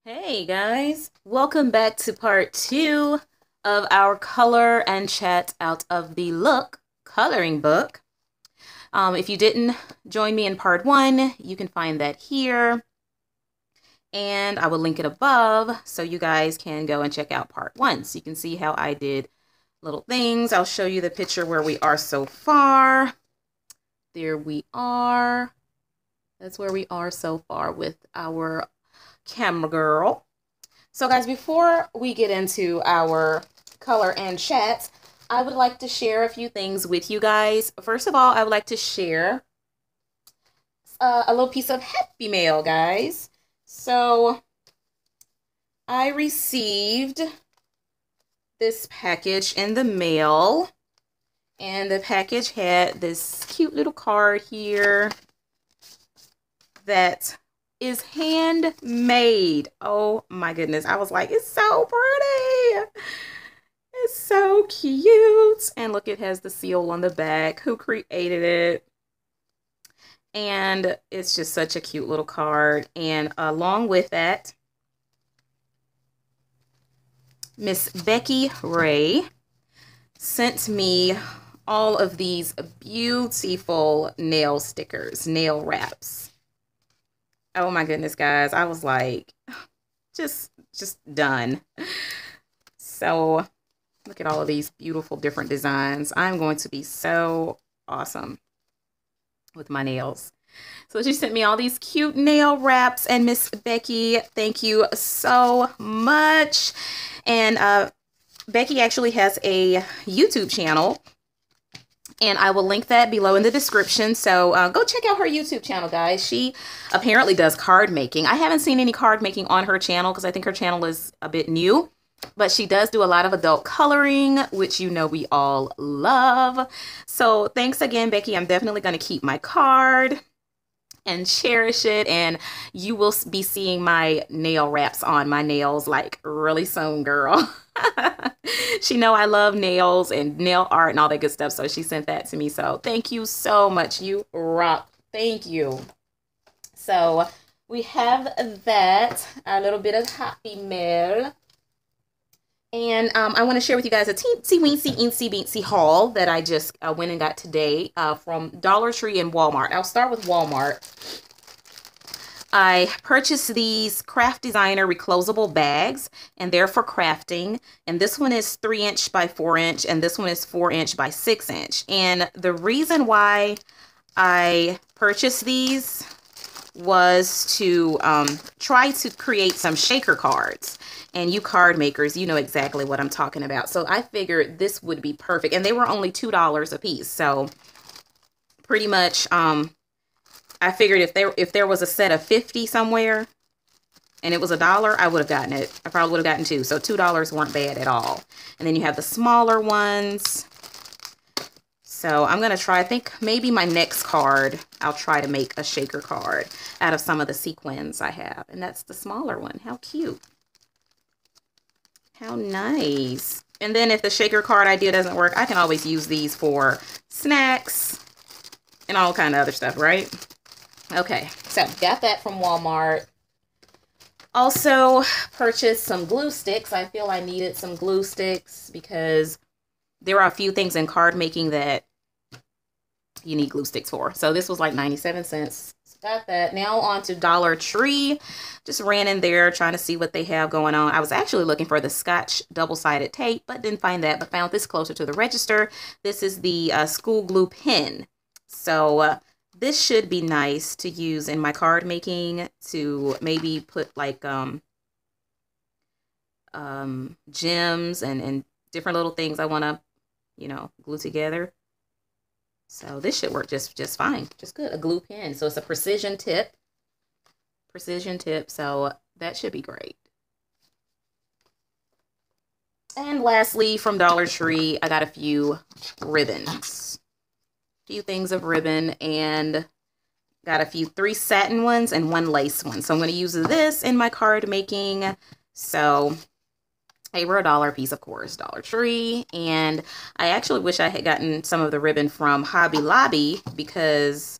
Hey guys, welcome back to part two of our color and chat out of the look coloring book. If you didn't join me in part one, you can find that here, and I will link it above so you guys can go and check out part one so you can see how I did little things. I'll show you the picture where we are so far. There we are. That's where we are so far with our camera girl. So guys, before we get into our color and chat, I would like to share a few things with you guys. First of all, I would like to share a little piece of happy mail, guys. So I received this package in the mail, and the package had this cute little card here that is handmade. Oh my goodness. I was like, it's so pretty. It's so cute. And look, it has the seal on the back. Who created it? And it's just such a cute little card. And along with that, Miss Becky Ray sent me all of these beautiful nail stickers, nail wraps. Oh my goodness, guys. I was like, just done. So look at all of these beautiful different designs. I'm going to be so awesome with my nails. So she sent me all these cute nail wraps, and Miss Becky, thank you so much. And Becky actually has a YouTube channel, and I will link that below in the description. So go check out her YouTube channel, guys. She apparently does card making. I haven't seen any card making on her channel because I think her channel is a bit new. But she does do a lot of adult coloring, which you know we all love. So thanks again, Becky. I'm definitely going to keep my card and cherish it. And you will be seeing my nail wraps on my nails like really soon, girl. She know I love nails and nail art and all that good stuff, so she sent that to me. So thank you so much. You rock. Thank you. So we have that, a little bit of happy mail. And I want to share with you guys a teensy weensy insy beansy haul that I just went and got today from Dollar Tree and Walmart. I'll start with Walmart. I purchased these Craft Designer reclosable bags, and they're for crafting. And this one is 3" by 4", and this one is 4" by 6". And the reason why I purchased these was to try to create some shaker cards. And you card makers, you know exactly what I'm talking about. So I figured this would be perfect. And they were only $2 a piece. So pretty much, I figured if there was a set of 50 somewhere and it was $1, I would have gotten it. I probably would have gotten 2. So $2 weren't bad at all. And then you have the smaller ones. So I'm going to try, I think maybe my next card, I'll try to make a shaker card out of some of the sequins I have. And that's the smaller one. How cute. How nice. And then if the shaker card idea doesn't work, I can always use these for snacks and all kind of other stuff, right? Okay, so got that from Walmart. Also purchased some glue sticks. I feel I needed some glue sticks because there are a few things in card making that you need glue sticks for. So this was like 97 cents. Got that. Now on to Dollar Tree. Just ran in there trying to see what they have going on. I was actually looking for the Scotch double-sided tape, but didn't find that, but found this closer to the register. This is the school glue pen. So this should be nice to use in my card making to maybe put like gems and different little things I want to, you know, glue together. So this should work just fine. Just good. A glue pen. So it's a precision tip. Precision tip. So that should be great. And lastly, from Dollar Tree, I got a few ribbons. A few things of ribbon, and got a few 3 satin ones and 1 lace one. So I'm going to use this in my card making. So they were $1 a piece, of course, Dollar Tree. And I actually wish I had gotten some of the ribbon from Hobby Lobby because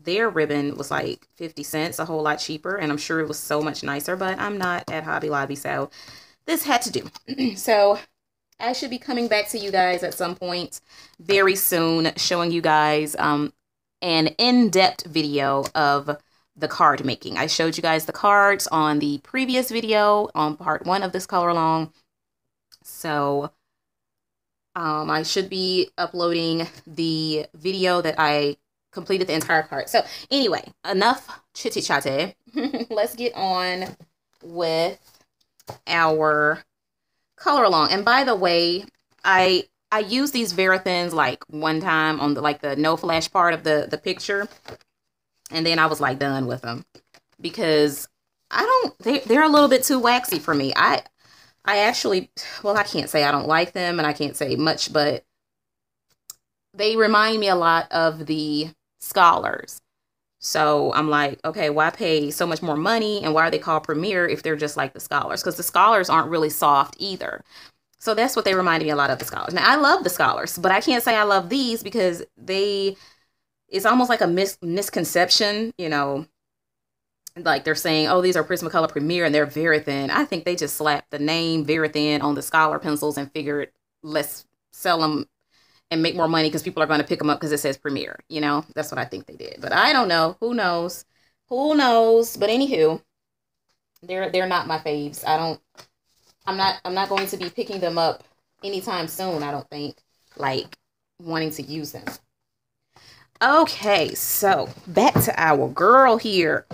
their ribbon was like 50 cents, a whole lot cheaper, and I'm sure it was so much nicer, but I'm not at Hobby Lobby, so this had to do. So I should be coming back to you guys at some point very soon, showing you guys an in-depth video of the card making. I showed you guys the cards on the previous video on part 1 of this color along. So I should be uploading the video that I completed the entire card. So anyway, enough chitty chatty. Let's get on with our color along. And by the way, I used these Verathins like one time on the the no flash part of the picture, and then I was like done with them because they're a little bit too waxy for me. I actually, well, I can't say I don't like them, and I can't say much, but they remind me a lot of the Scholars. So I'm like, okay, why pay so much more money, and why are they called Premier if they're just like the Scholars? Because the Scholars aren't really soft either. So that's what they reminded me a lot of, the Scholars. Now, I love the Scholars, but I can't say I love these because it's almost like a misconception, you know, like they're saying, oh, these are Prismacolor Premier and they're very thin. I think they just slapped the name very thin on the Scholar pencils and figured, let's sell them and make more money because people are going to pick them up because it says Premier. You know, that's what I think they did. But I don't know. Who knows? Who knows? But anywho, they're not my faves. I'm not going to be picking them up anytime soon, I don't think, like wanting to use them. Okay, so back to our girl here.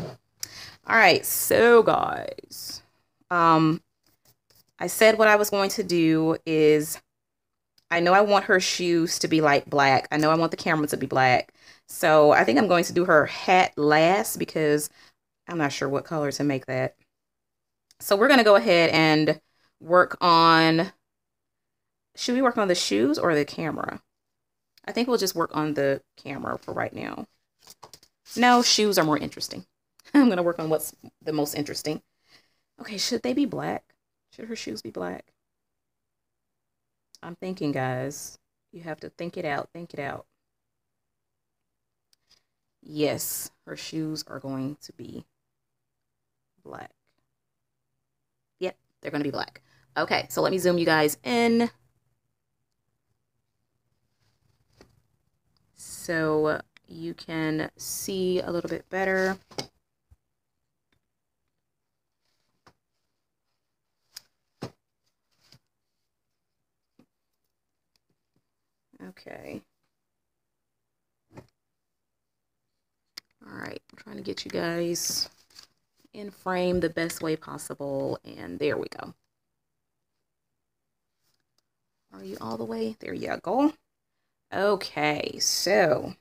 All right, so guys, I said what I was going to do is, I know I want her shoes to be like black. I know I want the camera to be black. So I think I'm going to do her hat last because I'm not sure what color to make that. So we're going to go ahead and work on, should we work on the shoes or the camera? I think we'll just work on the camera for right now. No, shoes are more interesting. I'm going to work on what's the most interesting. Okay, should they be black? Should her shoes be black? I'm thinking, guys. You have to think it out. Think it out. Yes, her shoes are going to be black. Yep, they're going to be black. Okay, so let me zoom you guys in. So you can see a little bit better. Okay. All right, I'm trying to get you guys in frame the best way possible, and there we go. Are you all the way? There you go. Okay, so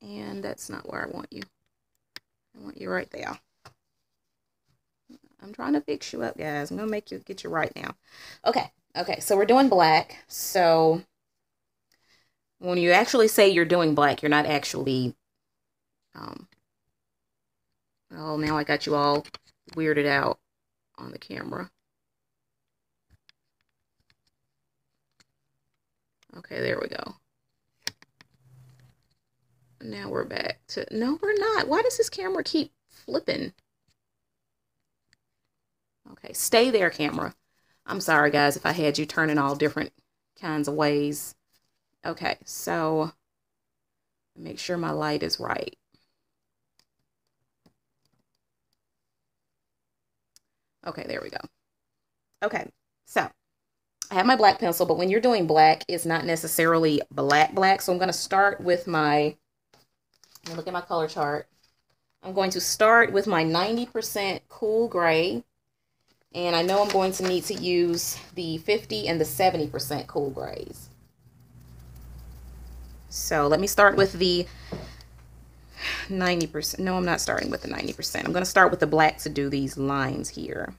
and that's not where I want you. I want you right there. I'm trying to fix you up, guys. I'm gonna make you get you right now. Okay, so we're doing black. So when you actually say you're doing black, you're not actually oh, now I got you all weirded out on the camera. Okay, there we go. Now we're back to, no, we're not. Why does this camera keep flipping? Okay, stay there, camera. I'm sorry, guys, if I had you turning all different kinds of ways. Okay, so make sure my light is right. Okay, there we go. Okay, so I have my black pencil, but when you're doing black, it's not necessarily black. So I'm going to start with my, let me look at my color chart. I'm going to start with my 90% cool gray. And I know I'm going to need to use the 50 and the 70% cool grays. So let me start with the 90%. No, I'm not starting with the 90%. I'm going to start with the black to do these lines here.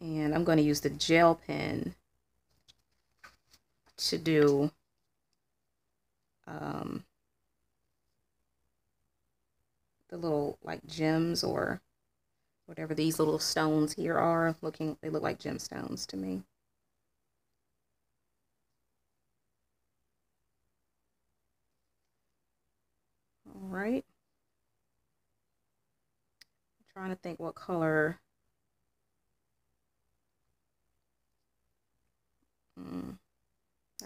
And I'm going to use the gel pen to do the little like gems or whatever these little stones here are. They look like gemstones to me. All right. I'm trying to think what color.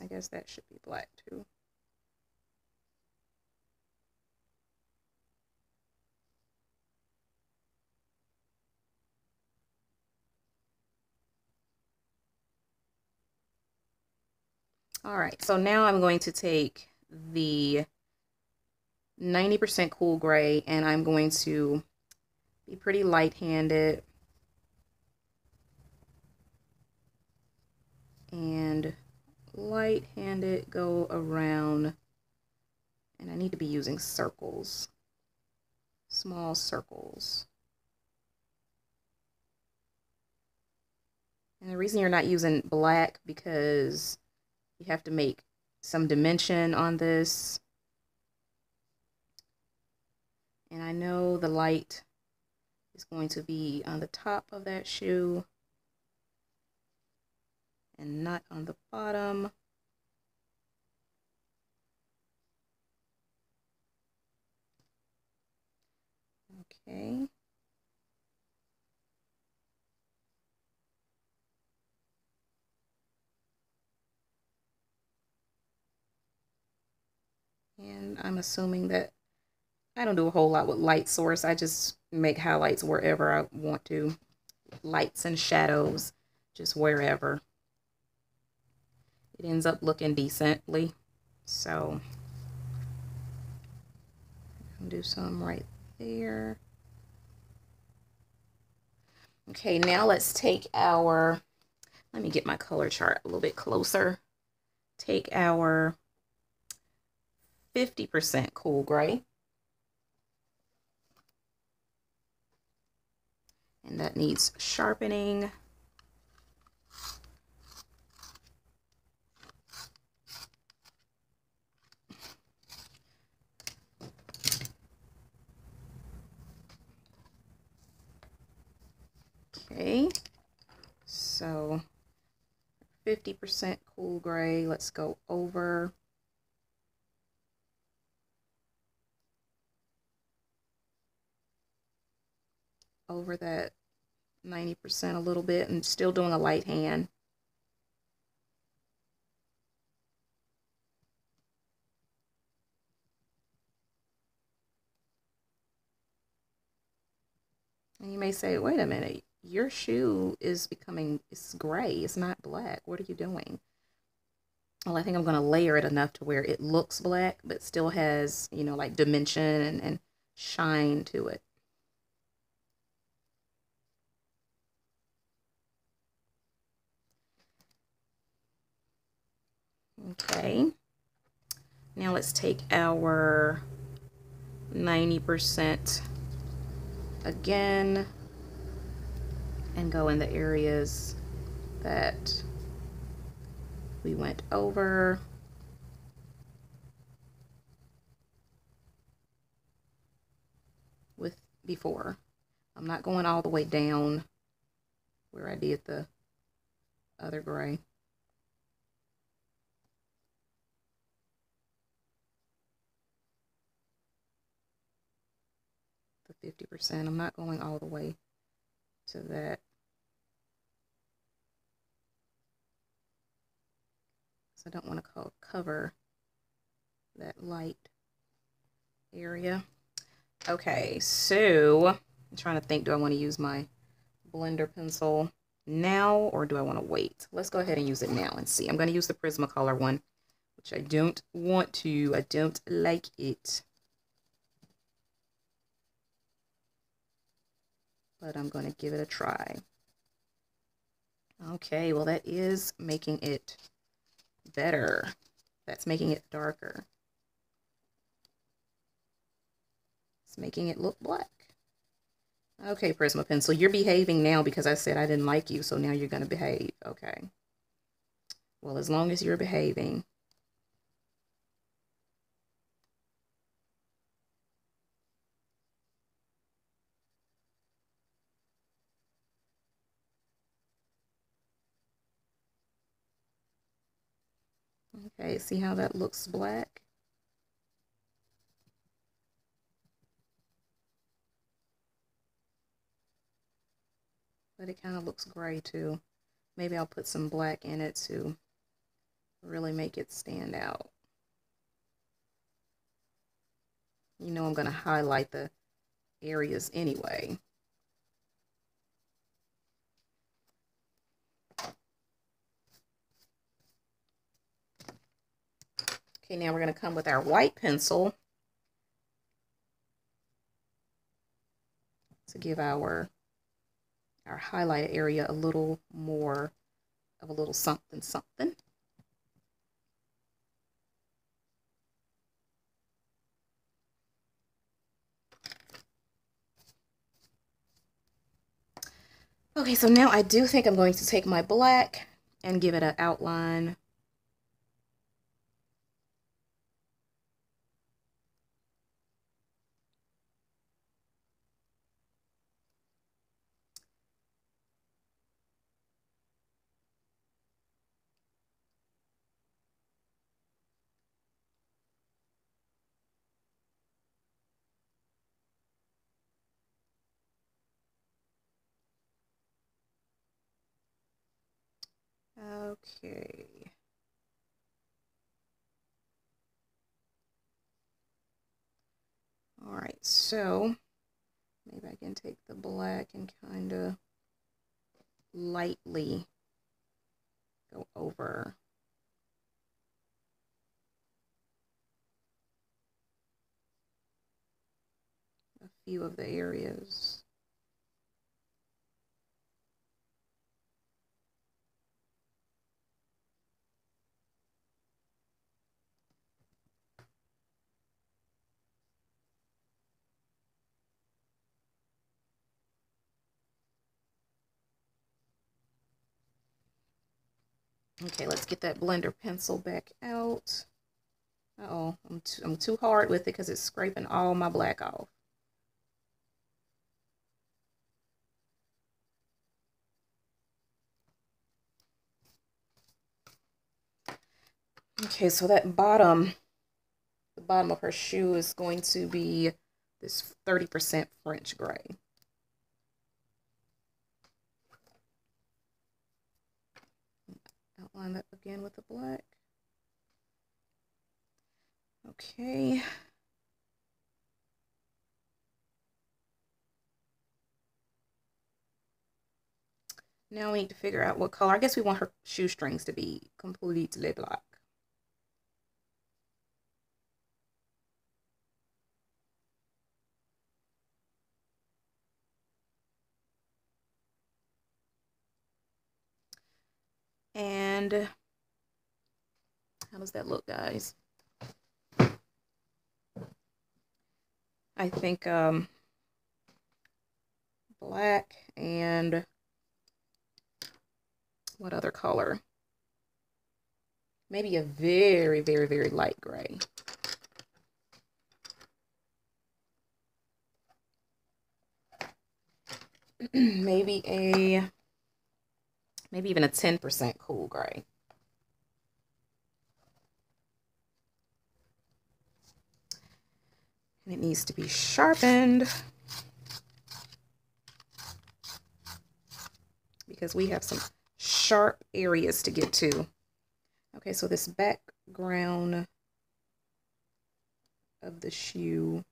I guess that should be black too. All right, so now I'm going to take the 90% cool gray and I'm going to be pretty light-handed and light-handed go around, and I need to be using circles, small circles. And the reason you're not using black because you have to make some dimension on this. And I know the light is going to be on the top of that shoe and not on the bottom. Okay. And I'm assuming that I don't do a whole lot with light source. I just make highlights wherever I want to. Lights and shadows, just wherever. It ends up looking decently. So, I'll do some right there. Okay, now let's take our, let me get my color chart a little bit closer. Take our 50% cool gray. And that needs sharpening. Okay, so 50% cool gray, let's go over that 90% a little bit and still doing a light hand. And you may say, wait a minute, your shoe is it's gray, it's not black. What are you doing? Well, I think I'm going to layer it enough to where it looks black, but still has, you know, like dimension and shine to it. Okay. Now let's take our 90% again and go in the areas that we went over. With before. I'm not going all the way down where I did the other gray. The 50%, I'm not going all the way to that. So I don't want to cover that light area. Okay, so I'm trying to think, do I want to use my blender pencil now or do I want to wait? Let's go ahead and use it now and see. I'm going to use the Prismacolor one, which I don't want to. I don't like it. But I'm going to give it a try. Okay, well that is making it better. That's making it darker. It's making it look black. Okay, Prisma Pencil, you're behaving now because I said I didn't like you, so now you're going to behave. Okay. Well, as long as you're behaving. Okay, see how that looks black? But it kind of looks gray too. Maybe I'll put some black in it to really make it stand out. You know I'm going to highlight the areas anyway. Okay, now we're going to come with our white pencil to give our highlighted area a little more of a little something something. Okay, so now I do think I'm going to take my black and give it an outline. Okay. All right, so maybe I can take the black and kind of lightly go over a few of the areas. Okay, let's get that blender pencil back out. Uh-oh, I'm too hard with it because it's scraping all my black off. Okay, so that bottom, the bottom of her shoe is going to be this 30% French gray. Outline that again with the black. Okay. Now we need to figure out what color. I guess we want her shoestrings to be completely black. And how does that look, guys? I think black and what other color? Maybe a very, very, very light gray. maybe even a 10% cool gray. And it needs to be sharpened because we have some sharp areas to get to. Okay, so this background of the shoe.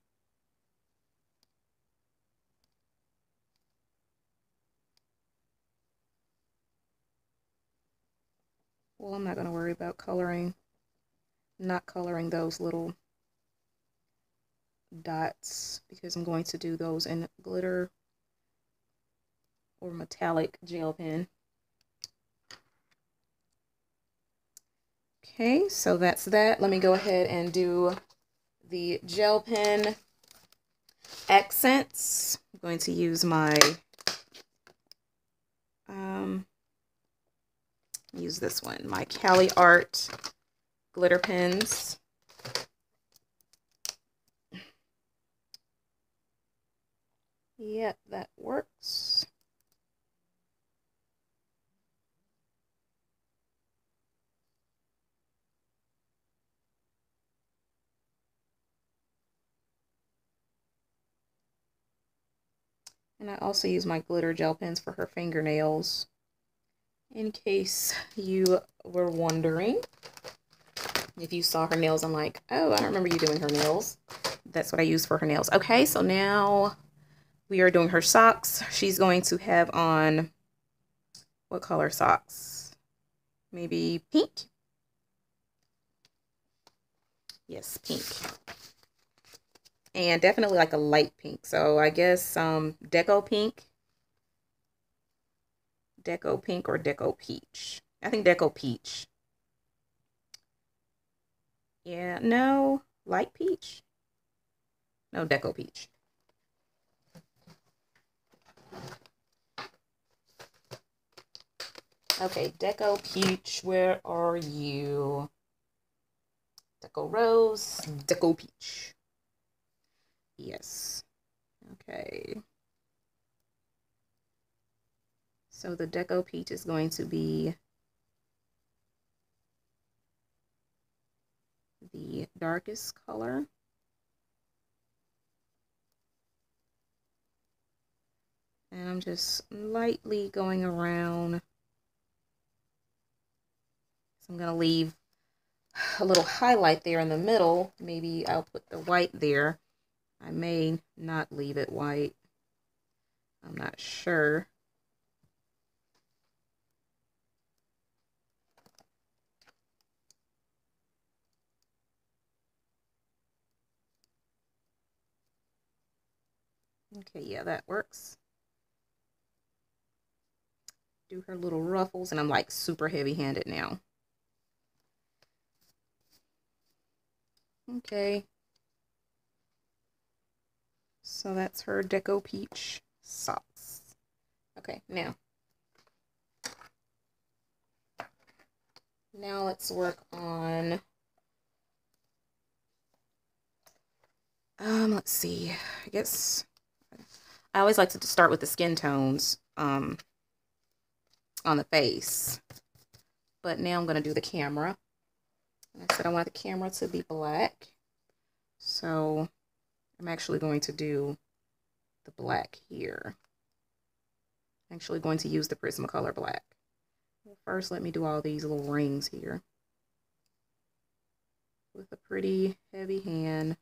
Well, I'm not going to worry about not coloring those little dots because I'm going to do those in glitter or metallic gel pen. Okay, so that's that. Let me go ahead and do the gel pen accents. I'm going to use my use this one, my Cali Art glitter pens. Yep, that works. And I also use my glitter gel pens for her fingernails, in case you were wondering. If you saw her nails, I'm like, oh, I don't remember you doing her nails. That's what I use for her nails. Okay, so now we are doing her socks. She's going to have on, what color socks? Maybe pink? Yes, pink. And definitely like a light pink. So I guess Deco Pink. Deco Pink or Deco Peach. I think Deco Peach. Yeah, no, light peach. No, Deco Peach. Okay, Deco Peach, where are you? Deco Rose, Deco Peach. Yes. Okay. So the Deco Peach is going to be the darkest color. And I'm just lightly going around. So I'm going to leave a little highlight there in the middle. Maybe I'll put the white there. I may not leave it white. I'm not sure. Okay, yeah, that works. Do her little ruffles, and I'm like super heavy-handed now. Okay. So that's her Deco Peach socks. Okay, now let's work on, let's see. I guess I always like to start with the skin tones on the face. But now I'm going to do the camera. I said I want the camera to be black. So I'm actually going to do the black here. I'm actually going to use the Prismacolor black. First, let me do all these little rings here with a pretty heavy hand.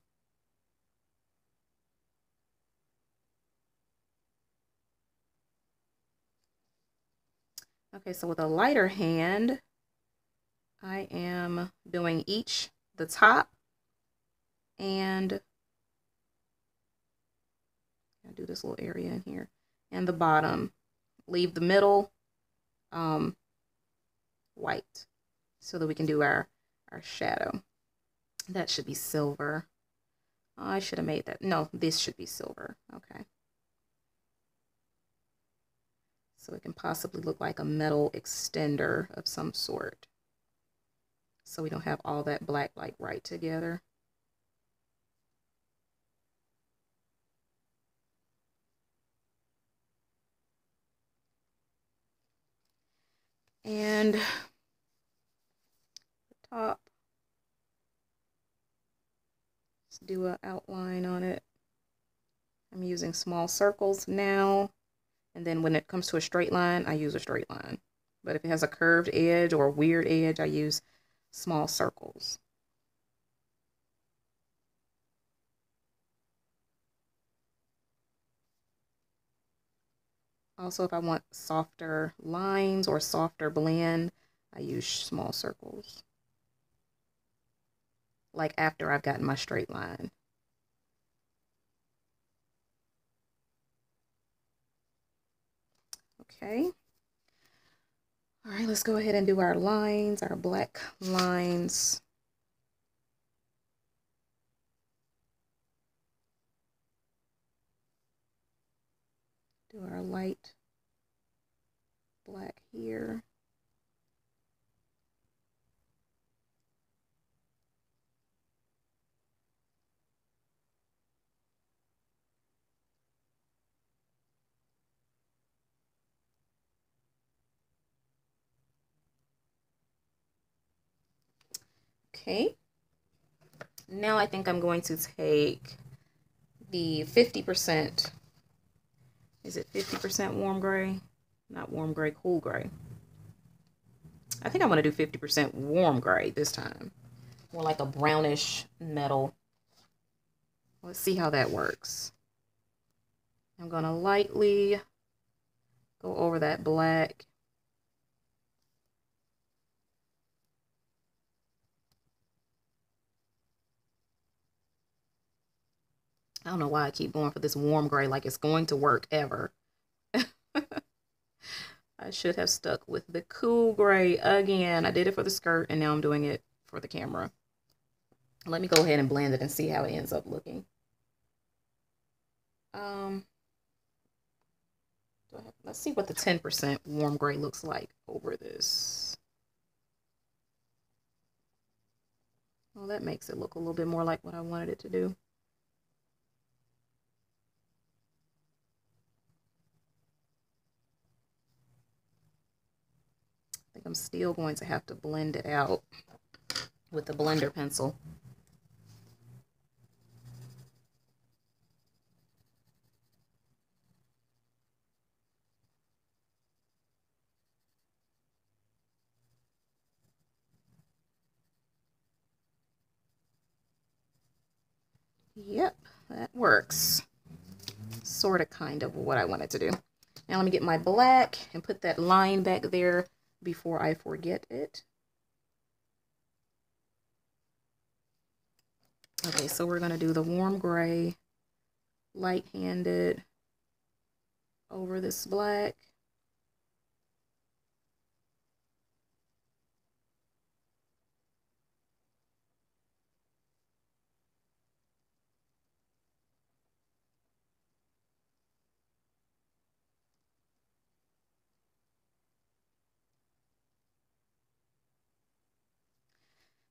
Okay, so with a lighter hand, I am doing the top and I'll do this little area in here and the bottom. Leave the middle white so that we can do our shadow. That should be silver. Oh, I should have made that. No, this should be silver. Okay. So it can possibly look like a metal extender of some sort. So we don't have all that black like right together. And the top, let's do an outline on it. I'm using small circles now. And then when it comes to a straight line, I use a straight line. But if it has a curved edge or a weird edge, I use small circles. Also, if I want softer lines or softer blend, I use small circles. Like after I've gotten my straight line. Okay. All right, let's go ahead and do our lines, our black lines. Do our light black here. Okay. Now I think I'm going to take the 50% Is it 50% warm gray? Not warm gray, cool gray. I think I want to do 50% warm gray this time. More like a brownish metal. Let's see how that works. I'm going to lightly go over that black. I don't know why I keep going for this warm gray like it's going to work ever. I should have stuck with the cool gray again. I did it for the skirt and now I'm doing it for the camera. Let me go ahead and blend it and see how it ends up looking. Let's see what the 10% warm gray looks like over this. Well, that makes it look a little bit more like what I wanted it to do. I think I'm still going to have to blend it out with the blender pencil. Yep, that works. Sort of, kind of what I wanted to do. Now let me get my black and put that line back there before I forget it. Okay, so we're going to do the warm gray, light-handed over this black.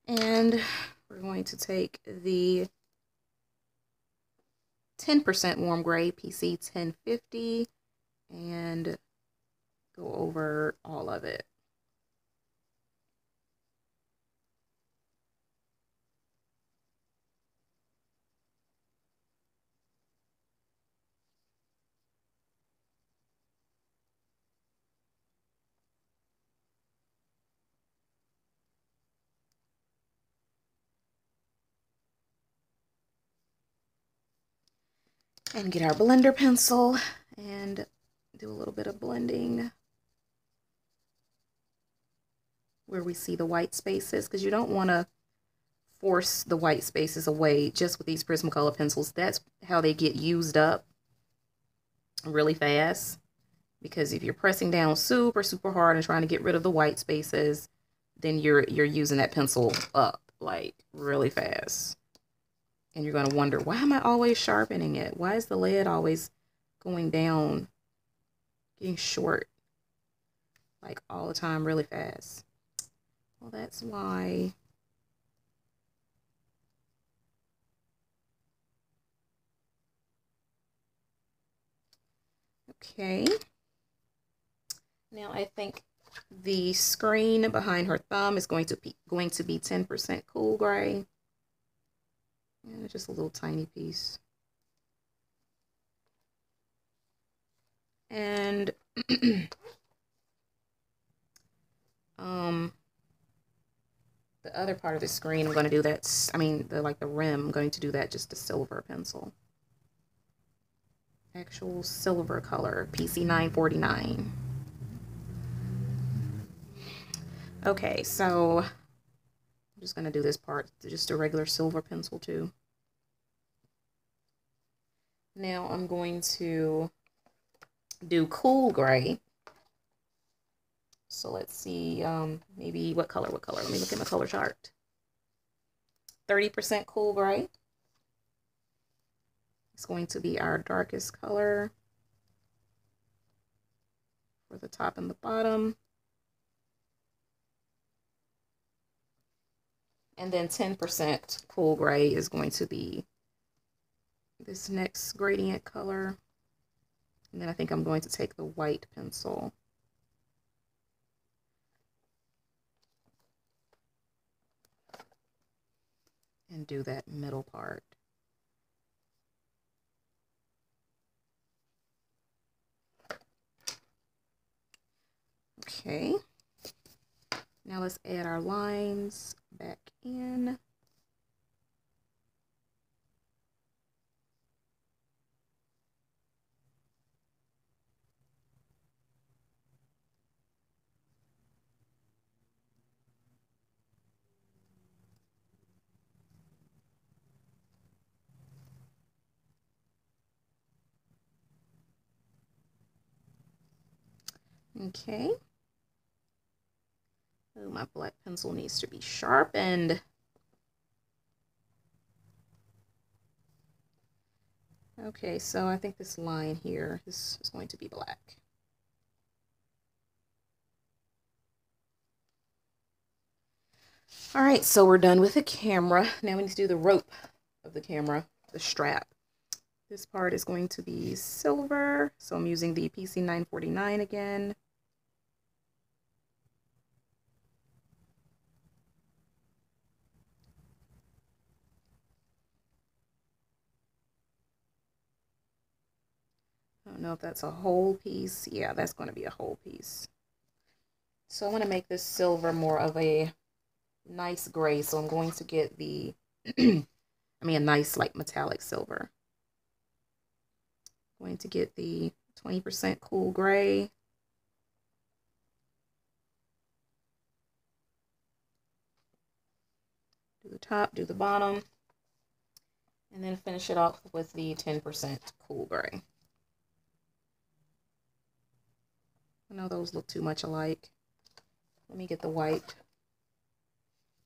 And we're going to take the 10% warm gray, PC 1050, and go over all of it. And get our blender pencil and do a little bit of blending where we see the white spaces, because you don't want to force the white spaces away just with these Prismacolor pencils. That's how they get used up really fast, because if you're pressing down super hard and trying to get rid of the white spaces, then you're using that pencil up like really fast. And you're going to wonder, why am I always sharpening it? Why is the lead always going down, getting short, like all the time, really fast? Well, that's why. Okay. Now I think the screen behind her thumb is going to be 10% cool gray. And just a little tiny piece. And the other part of the screen, I'm going to do that, the rim, I'm going to do that just a silver pencil. Actual silver color, PC 949. Okay, so I'm just going to do this part, just a regular silver pencil too. Now I'm going to do cool gray. So let's see, maybe what color? Let me look at my color chart. 30% cool gray. It's going to be our darkest color for the top and the bottom. And then 10% cool gray is going to be this next gradient color. And then I think I'm going to take the white pencil and do that middle part. Okay. Now let's add our lines back in. Okay. Oh, my black pencil needs to be sharpened. Okay, so I think this line here, this is going to be black. All right, so we're done with the camera. Now we need to do the rope of the camera, the strap. This part is going to be silver, so I'm using the PC 949 again. I don't know if that's a whole piece. Yeah, that's going to be a whole piece. So I want to make this silver more of a nice gray, so I'm going to get the, a nice like metallic silver. I'm going to get the 20% cool gray. Do the top, do the bottom, and then finish it off with the 10% cool gray. I know those look too much alike. Let me get the white.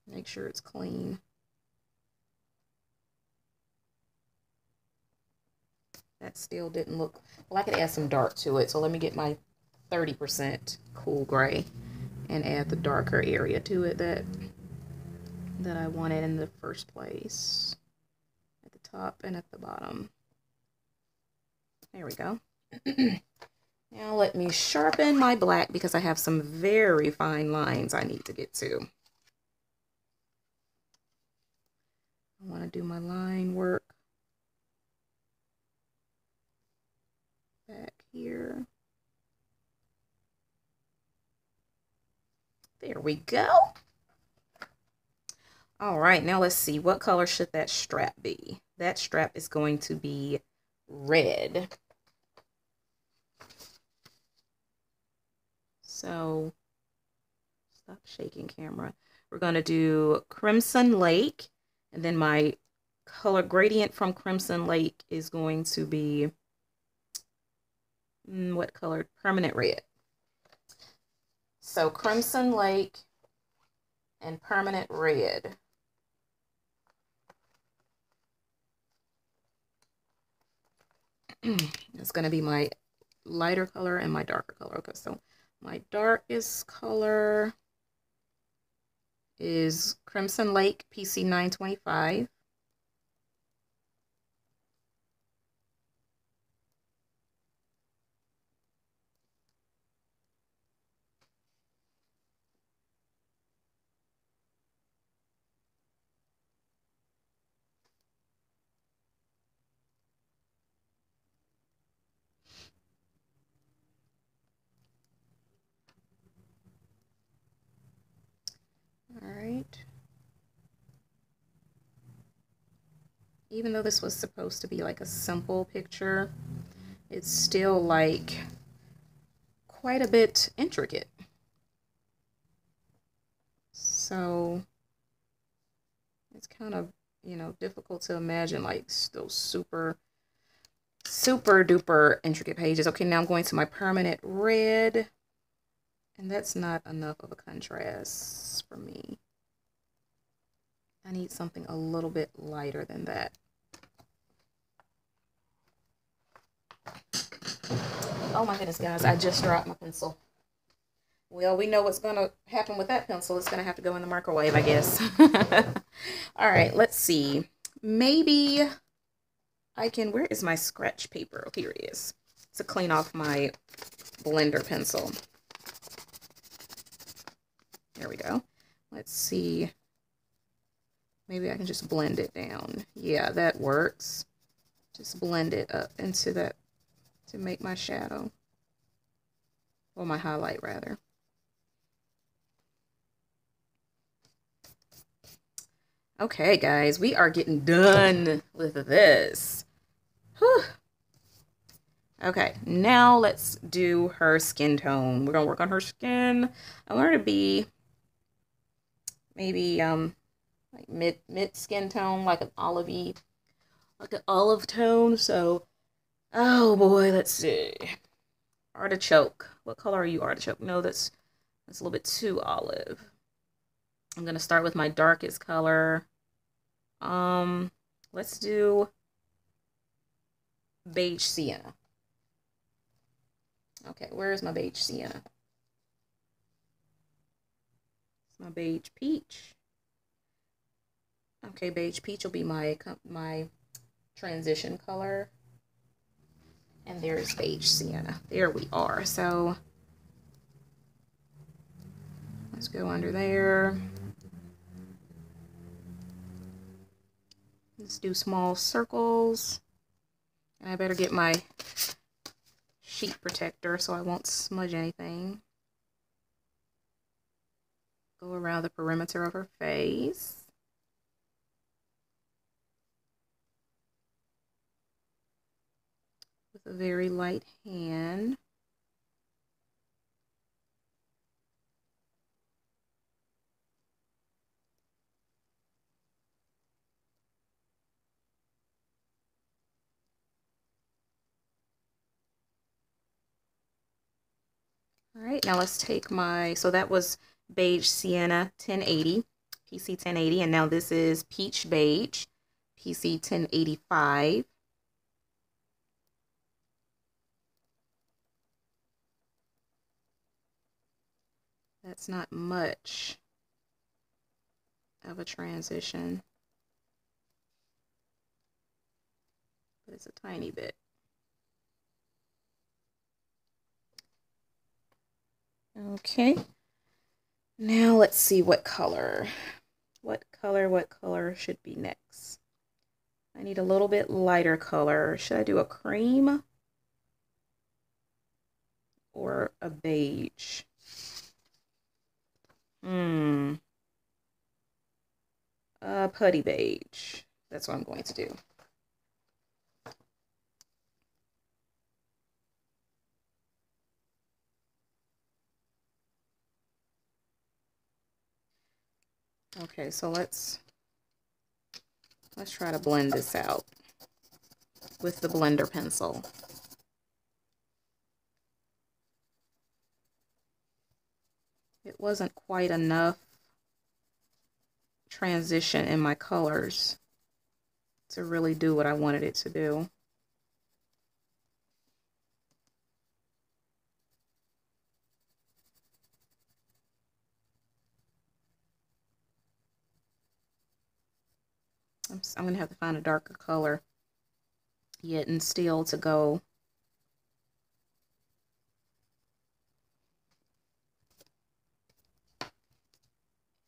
Make sure it's clean. That still didn't look, well, I could add some dark to it. So let me get my 30% cool gray and add the darker area to it that I wanted in the first place. At the top and at the bottom. There we go. Now let me sharpen my black because I have some very fine lines I need to get to. I want to do my line work back here. There we go. All right, now let's see. What color should that strap be? That strap is going to be red. So, stop shaking, camera. We're going to do Crimson Lake. And then my color gradient from Crimson Lake is going to be, what color? Permanent red. So Crimson Lake and Permanent Red. It's going to be my lighter color and my darker color. Okay, so my darkest color is Crimson Lake PC 925. All right. Even though this was supposed to be like a simple picture, it's still like quite a bit intricate. So it's kind of, you know, difficult to imagine like those super duper intricate pages. Okay, now I'm going to my permanent red, and that's not enough of a contrast for me. I need something a little bit lighter than that. Oh my goodness, guys, I just dropped my pencil. Well, we know what's going to happen with that pencil. It's going to have to go in the microwave, I guess. All right, let's see. Maybe I can, where is my scratch paper? Oh, here it is. To clean off my blender pencil. There we go. Let's see. Maybe I can just blend it down. Yeah, that works. Just blend it up into that to make my shadow. Or my highlight, rather. Okay, guys, we are getting done with this. Whew. Okay, now let's do her skin tone. We're gonna work on her skin. I want her to be maybe like mid skin tone, like an olivey, like an olive tone. So, oh boy, let's see. Artichoke. What color are you, artichoke? No, that's a little bit too olive. I'm gonna start with my darkest color. Let's do beige sienna. Okay, where is my beige sienna? It's my beige peach. Okay, beige peach will be my transition color. And there's beige sienna. There we are. So let's go under there. Let's do small circles. And I better get my sheet protector so I won't smudge anything. Go around the perimeter of her face. With a very light hand. All right, now let's take my, so that was beige sienna 1080, PC 1080, and now this is peach beige, PC 1085. That's not much of a transition, but it's a tiny bit. Okay, now let's see what color should be next. I need a little bit lighter color. Should I do a cream or a beige? Putty beige. That's what I'm going to do. Okay, so let's try to blend this out with the blender pencil. It wasn't quite enough transition in my colors to really do what I wanted it to do. I'm gonna have to find a darker color yet and still to go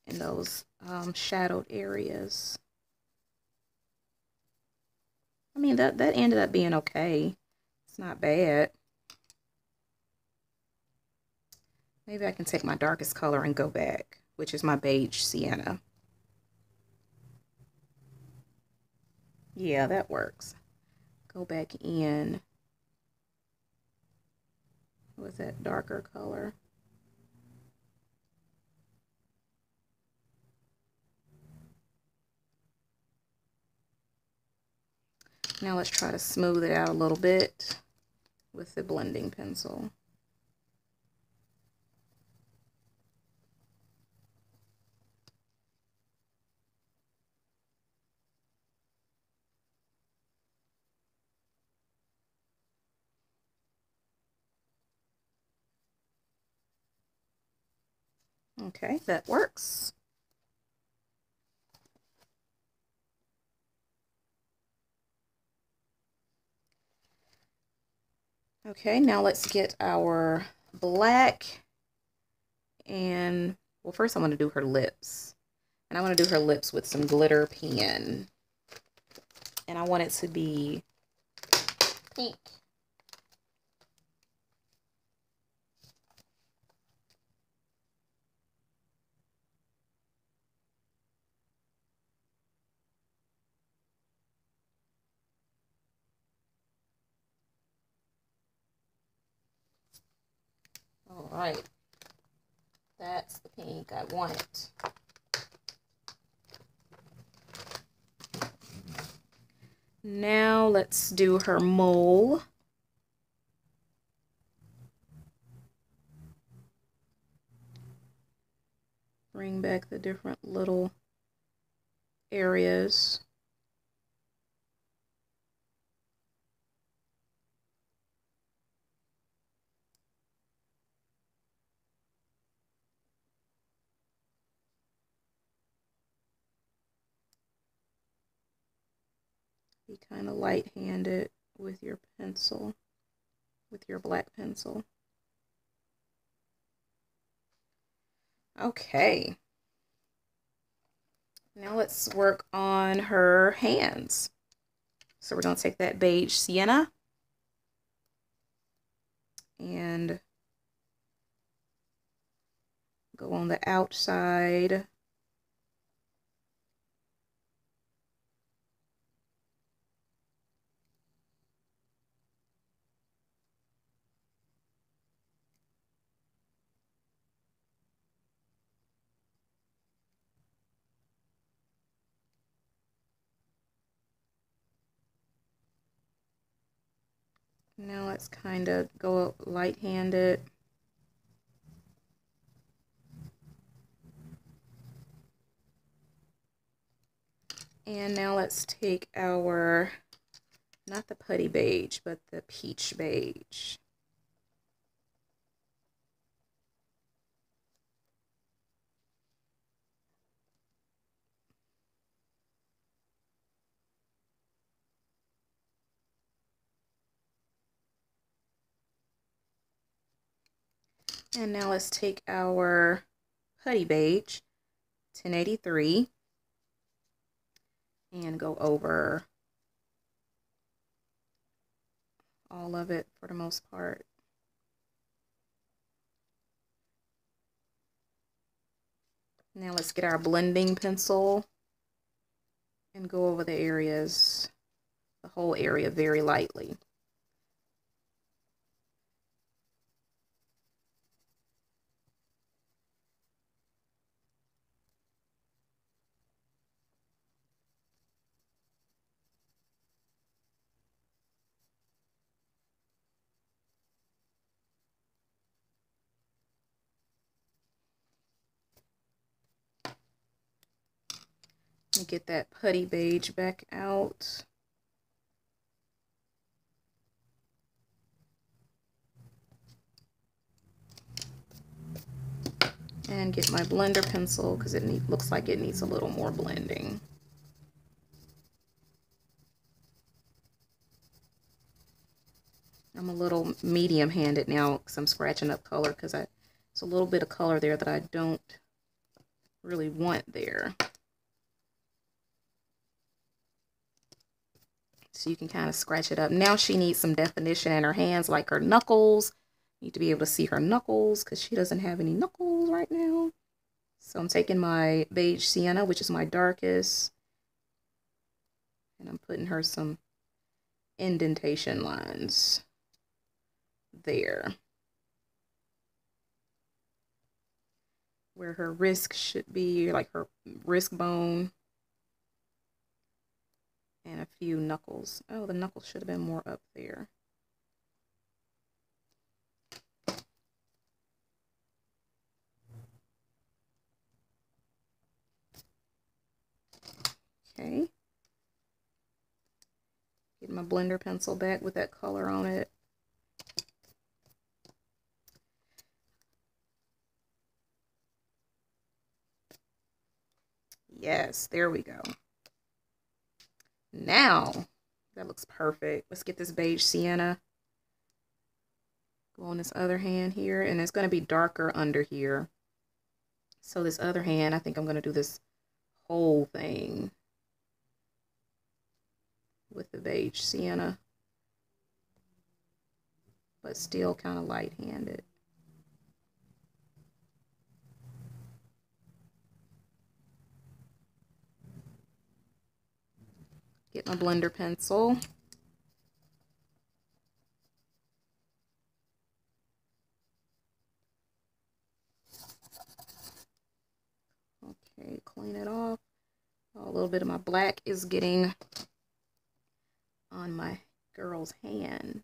in those shadowed areas. I mean, that ended up being okay. It's not bad. Maybe I can take my darkest color and go back, which is my beige sienna. Yeah, that works. Go back in with that darker color. Now let's try to smooth it out a little bit with the blending pencil. Okay, that works. Okay, now let's get our black and, well, first I want to do her lips. And I want to do her lips with some glitter pen. And I want it to be pink. right. That's the pink I want. Now let's do her mole. Bring back the different little areas. Be kind of light-handed with your pencil, with your black pencil. Okay. Now let's work on her hands. So we're going to take that beige sienna and go on the outside. Now let's kind of go light-handed. And now let's take our, not the putty beige, but the peach beige. And now let's take our putty beige, 1083, and go over all of it for the most part. Now let's get our blending pencil and go over the areas, the whole area very lightly. Let me get that putty beige back out. And get my blender pencil because it looks like it needs a little more blending. I'm a little medium-handed now because I'm scratching up color because it's a little bit of color there that I don't really want there. So you can kind of scratch it up. Now she needs some definition in her hands, like her knuckles. Need to be able to see her knuckles because she doesn't have any knuckles right now. So I'm taking my beige sienna, which is my darkest, and I'm putting her some indentation lines there where her wrist should be, like her wrist bone, and a few knuckles. Oh, the knuckles should have been more up there. Okay. Get my blender pencil back with that color on it. Yes, there we go. Now, that looks perfect. Let's get this beige sienna. Go on this other hand here, and it's going to be darker under here. So this other hand, I think I'm going to do this whole thing with the beige sienna, but still kind of light-handed. Get my blender pencil. Okay, clean it off. Oh, a little bit of my black is getting on my girl's hand.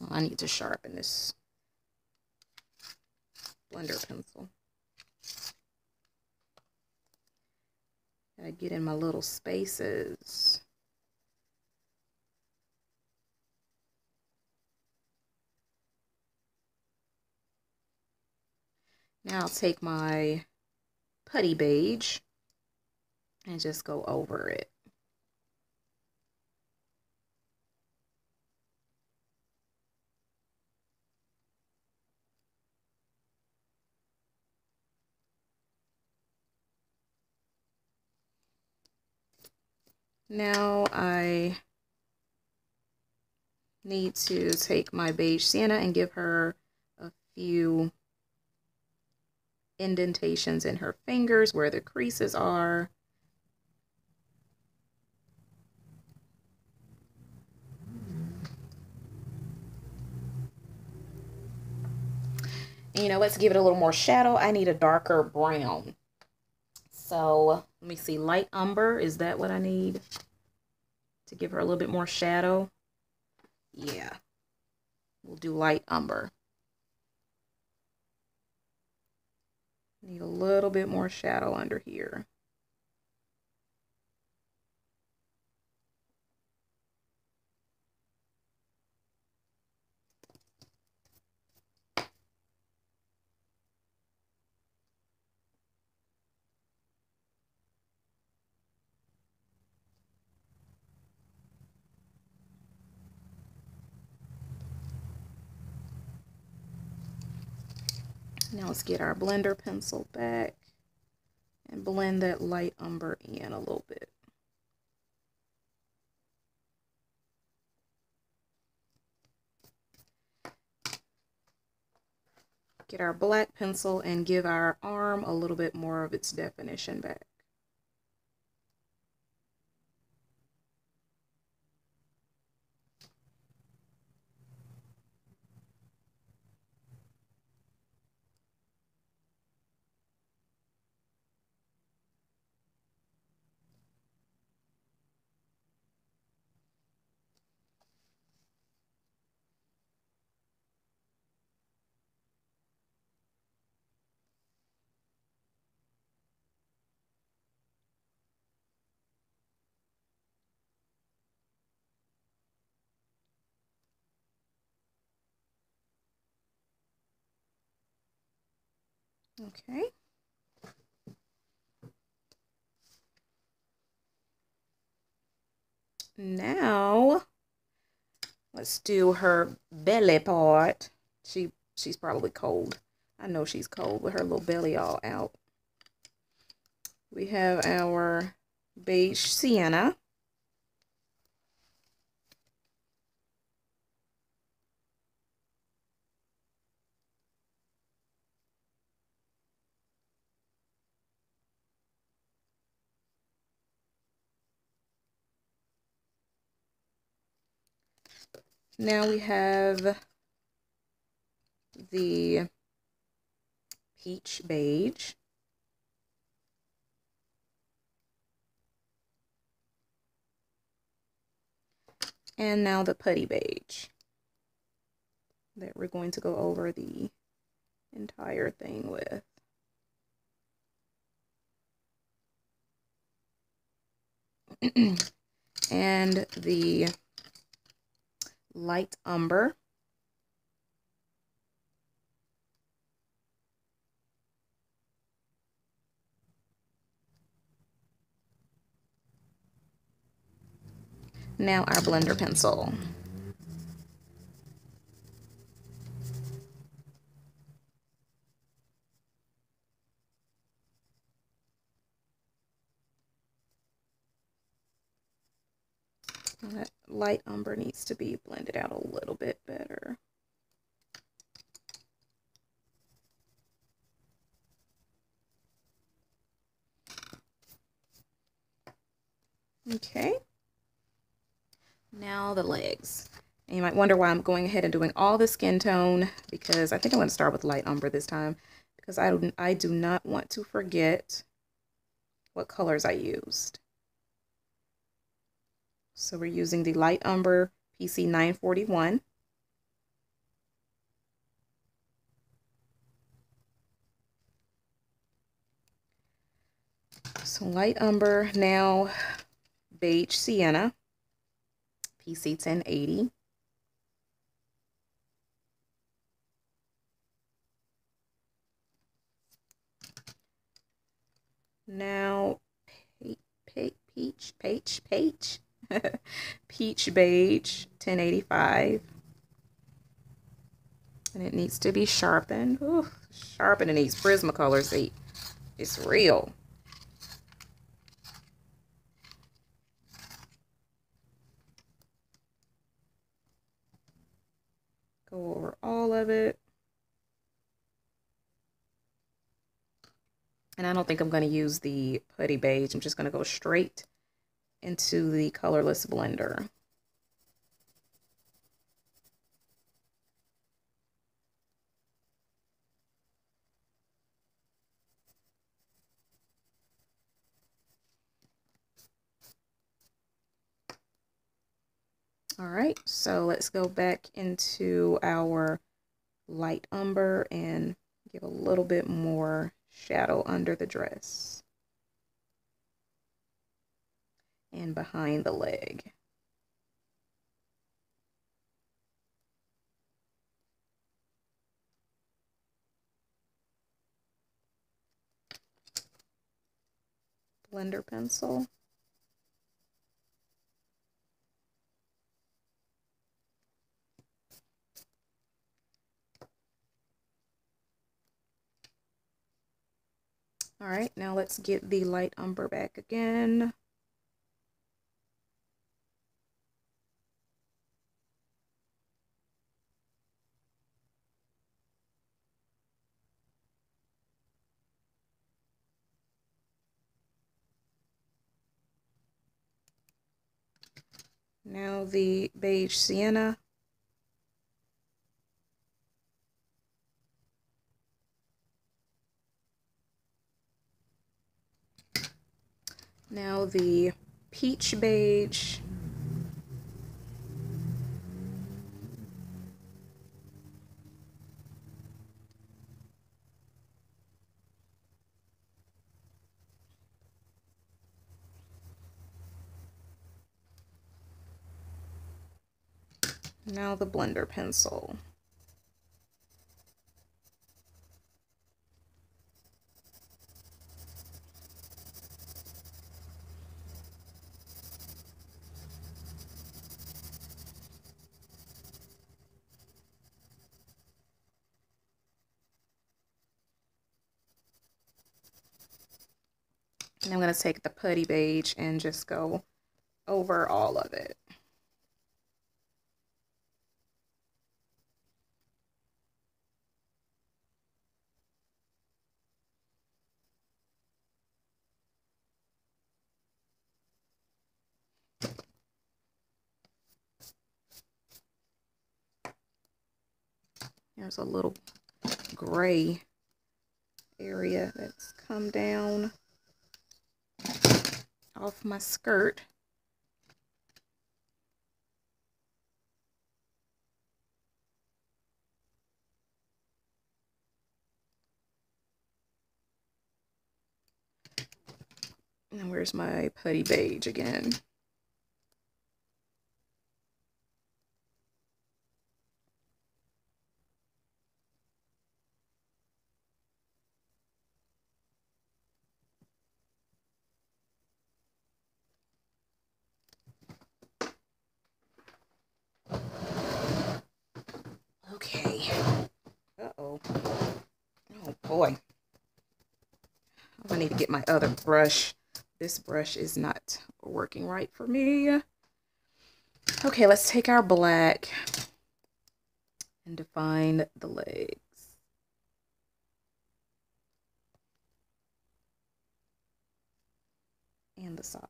Oh, I need to sharpen this blender pencil. Gotta get in my little spaces. Now I'll take my putty beige and just go over it. Now I need to take my beige sienna and give her a few indentations in her fingers where the creases are. And, you know, let's give it a little more shadow. I need a darker brown. So let me see, light umber, is that what I need to give her a little bit more shadow? Yeah, we'll do light umber. Need a little bit more shadow under here. Now let's get our blender pencil back and blend that light umber in a little bit. Get our black pencil and give our arm a little bit more of its definition back. Okay. Now, let's do her belly part. She's probably cold. I know she's cold with her little belly all out. We have our beige sienna. Now we have the peach beige. And now the putty beige that we're going to go over the entire thing with. And the light umber. Now our blender pencil. That light umber needs to be blended out a little bit better. Okay. Now the legs. And you might wonder why I'm going ahead and doing all the skin tone, because I think I'm going to start with light umber this time, because I do not want to forget what colors I used. So we're using the light umber PC 941. So light umber, now beige sienna, PC 1080. Now peach peach beige 1085. And it needs to be sharpened. Ooh, sharpening these Prismacolor, see, it's real. Go over all of it. And I don't think I'm going to use the putty beige. I'm just going to go straight into the colorless blender. All right, so let's go back into our light umber and give a little bit more shadow under the dress and behind the leg. Blender pencil. All right, now let's get the light umber back again. Now the beige sienna. Now the peach beige. Now the blender pencil. And I'm going to take the putty beige and just go over all of it. There's a little gray area that's come down off my skirt. And where's my putty beige again? Okay. Uh-oh. Oh boy. I need to get my other brush. This brush is not working right for me. Okay, let's take our black and define the legs. And the socks.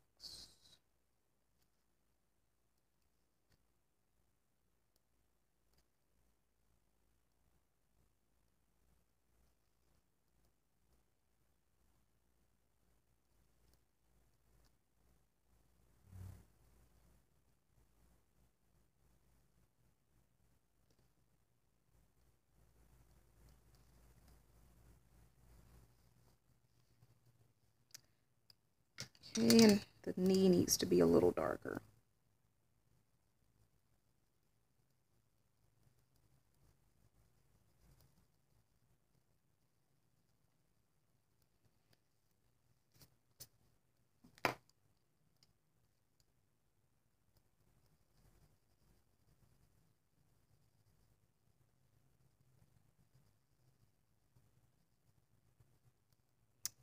Okay, and the knee needs to be a little darker.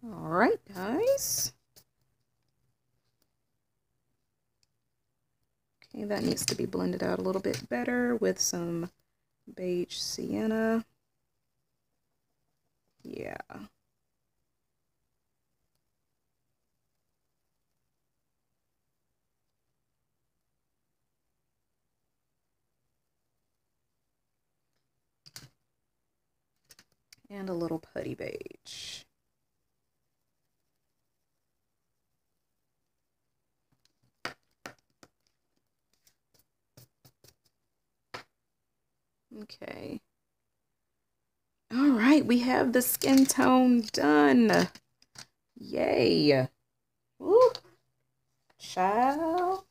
All right, guys. Okay, that needs to be blended out a little bit better with some beige sienna. Yeah. And a little putty beige. Okay. All right, we have the skin tone done. Yay. Woo. Child.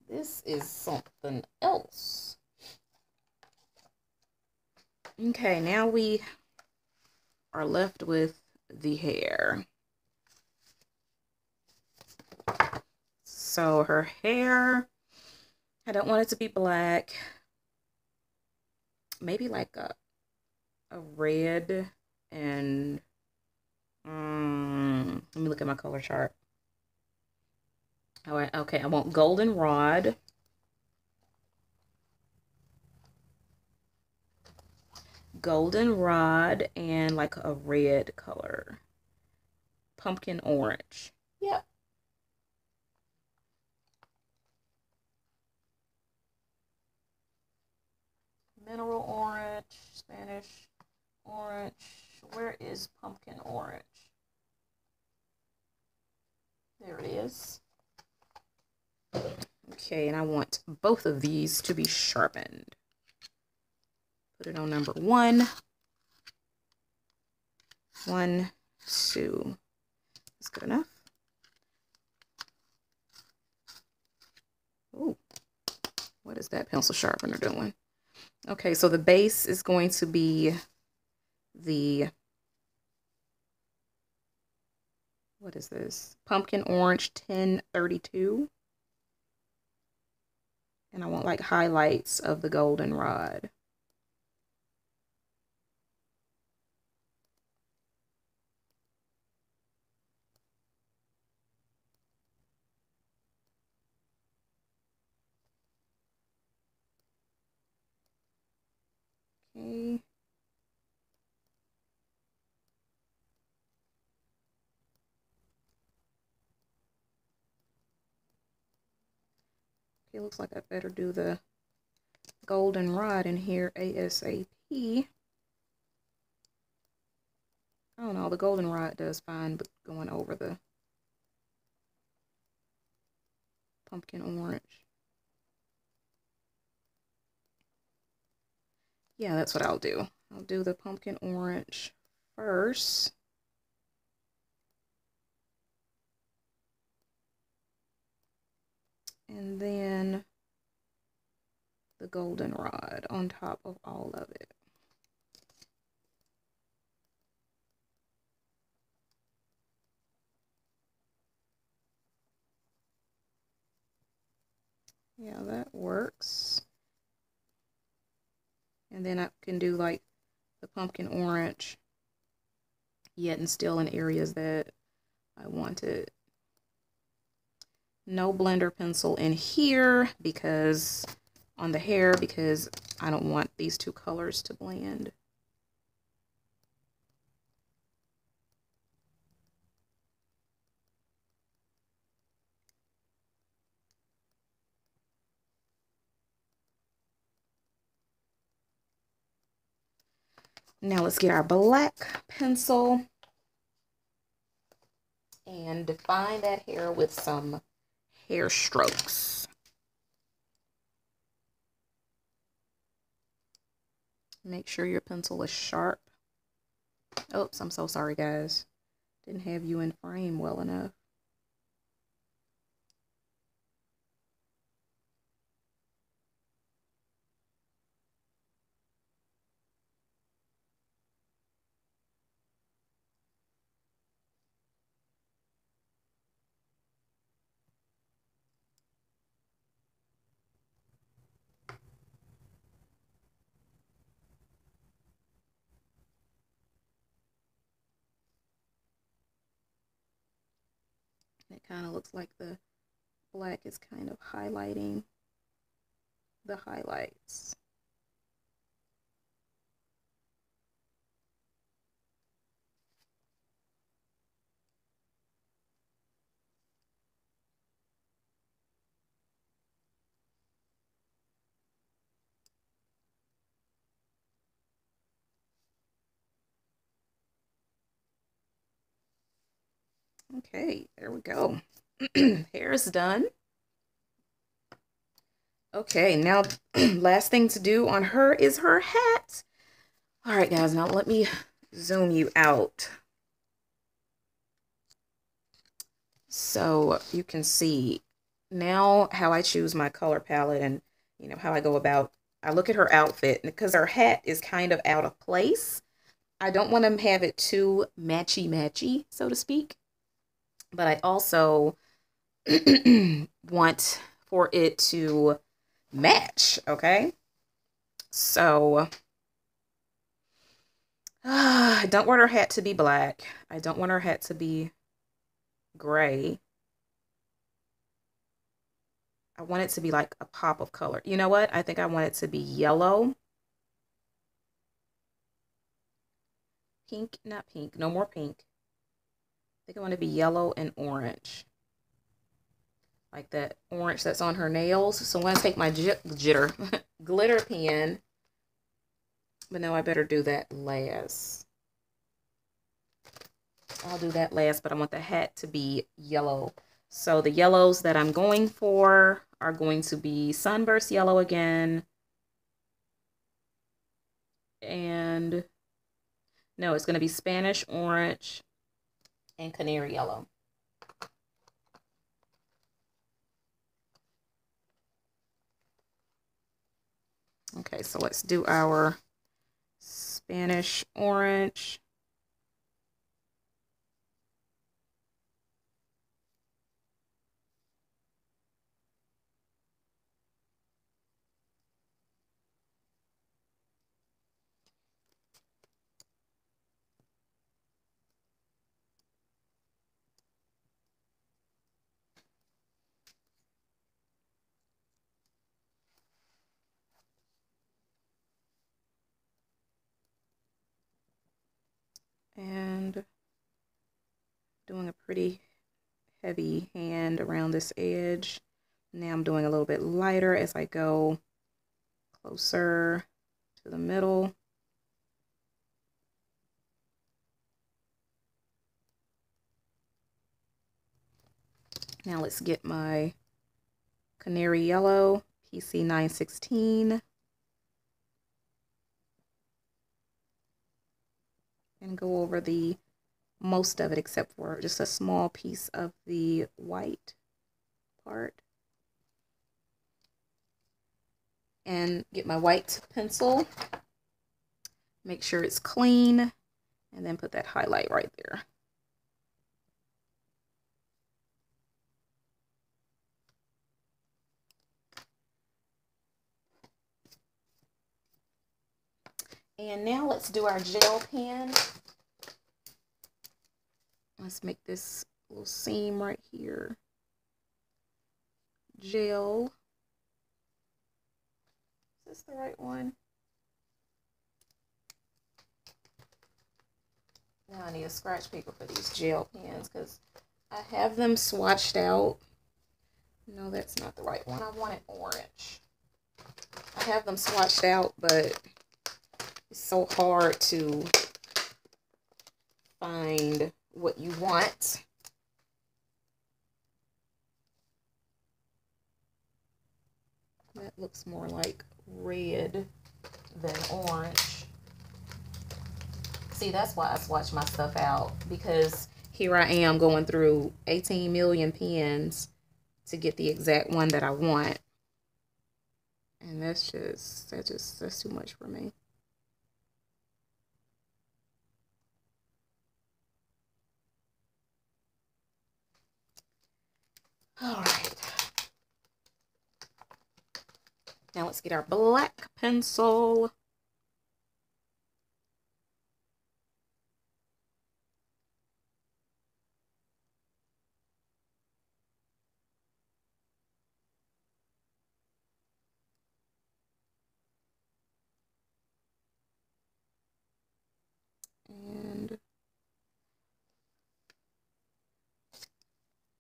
This is something else. Okay, now we are left with the hair. So her hair, I don't want it to be black. Maybe like a red and let me look at my color chart. All right, okay, I want goldenrod. Goldenrod and like a red color. Pumpkin orange. Yep. Mineral orange, Spanish orange. Where is pumpkin orange? There it is. Okay, and I want both of these to be sharpened. Put it on number 1. 1, 2. That's good enough. Oh, what is that pencil sharpener doing? Okay, so the base is going to be the, what is this? Pumpkin orange 1032. And I want like highlights of the goldenrod. Okay. Okay, looks like I better do the goldenrod in here ASAP. I don't know, the goldenrod does fine, but going over the pumpkin orange. Yeah, that's what I'll do. I'll do the pumpkin orange first. And then the goldenrod on top of all of it. Yeah, that works. And then I can do like the pumpkin orange, yet and still in areas that I wanted. No blender pencil in here because on the hair, because I don't want these two colors to blend. Now let's get our black pencil and define that hair with some hair strokes. Make sure your pencil is sharp. Oops, I'm so sorry, guys. Didn't have you in frame well enough. It kind of looks like the black is kind of highlighting the highlights. Okay, there we go. Hair is done. Okay, now last thing to do on her is her hat. All right, guys, now let me zoom you out so you can see now how I choose my color palette and, you know, how I go about. I look at her outfit, and because her hat is kind of out of place, I don't want to have it too matchy-matchy, so to speak. But I also want for it to match, okay? So, I don't want her hat to be black. I don't want her hat to be gray. I want it to be like a pop of color. You know what? I think I want it to be yellow. Pink, not pink. No more pink. I think I want it to be yellow and orange. Like that orange that's on her nails. So I'm going to take my glitter pen. But no, I better do that last. I'll do that last, but I want the hat to be yellow. So the yellows that I'm going for are going to be Sunburst Yellow again. And no, it's going to be Spanish Orange and Canary Yellow. Okay, so let's do our Spanish Orange. And doing a pretty heavy hand around this edge. Now I'm doing a little bit lighter as I go closer to the middle. Now let's get my Canary Yellow, PC 916. And go over the most of it except for just a small piece of the white part. And get my white pencil. Make sure it's clean. And then put that highlight right there. And now let's do our gel pen. Let's make this little seam right here. Gel. Is this the right one? Now I need a scratch paper for these gel pens because I have them swatched out. No, that's not the right one. I want it orange. I have them swatched out, but it's so hard to find what you want. That looks more like red than orange. See, that's why I swatch my stuff out, because here I am going through 18 million pens to get the exact one that I want. And that's too much for me. All right. Now let's get our black pencil.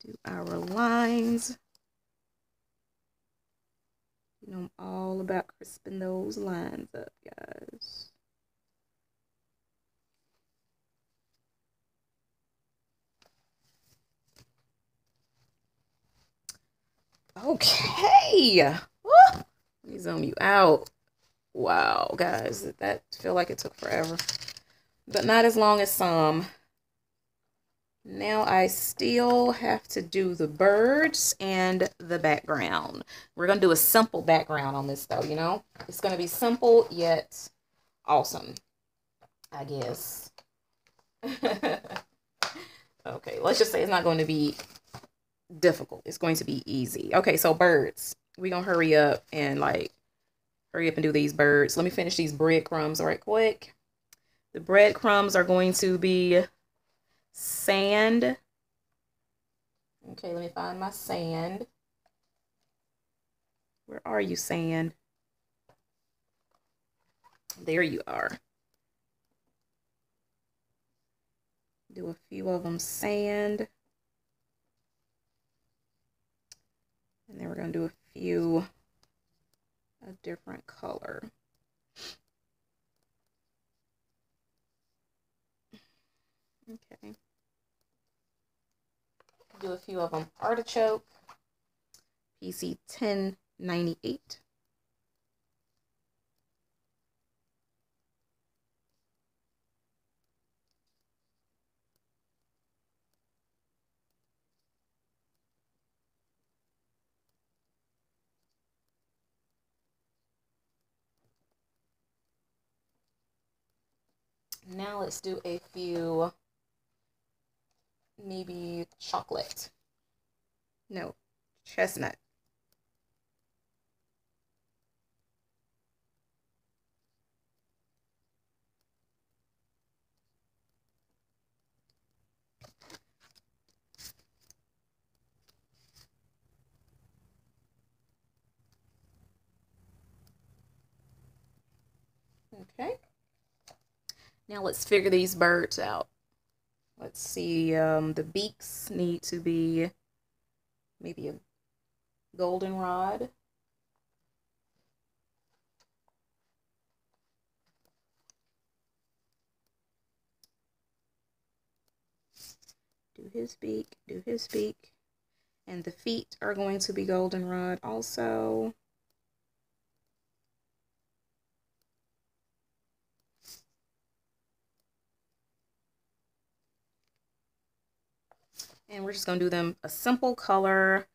Do our lines. You know, I'm all about crisping those lines up, guys. Okay. Woo! Let me zoom you out. Wow, guys, that feel like it took forever. But not as long as some. Now I still have to do the birds and the background. We're going to do a simple background on this, though, you know? It's going to be simple, yet awesome, I guess. Okay, let's just say it's not going to be difficult. It's going to be easy. Okay, so birds. We're going to hurry up and, hurry up and do these birds. Let me finish these breadcrumbs right quick. The breadcrumbs are going to be sand. Okay, let me find my sand. Where are you, sand? There you are. Do a few of them sand. And then we're going to do a few a different color. Okay. Do a few of them artichoke. PC 1098. Now let's do a few, maybe chocolate. No, chestnut. Okay. Now let's figure these birds out. Let's see, the beaks need to be maybe a goldenrod. Do his beak, do his beak. And the feet are going to be goldenrod also. And we're just going to do them a simple color.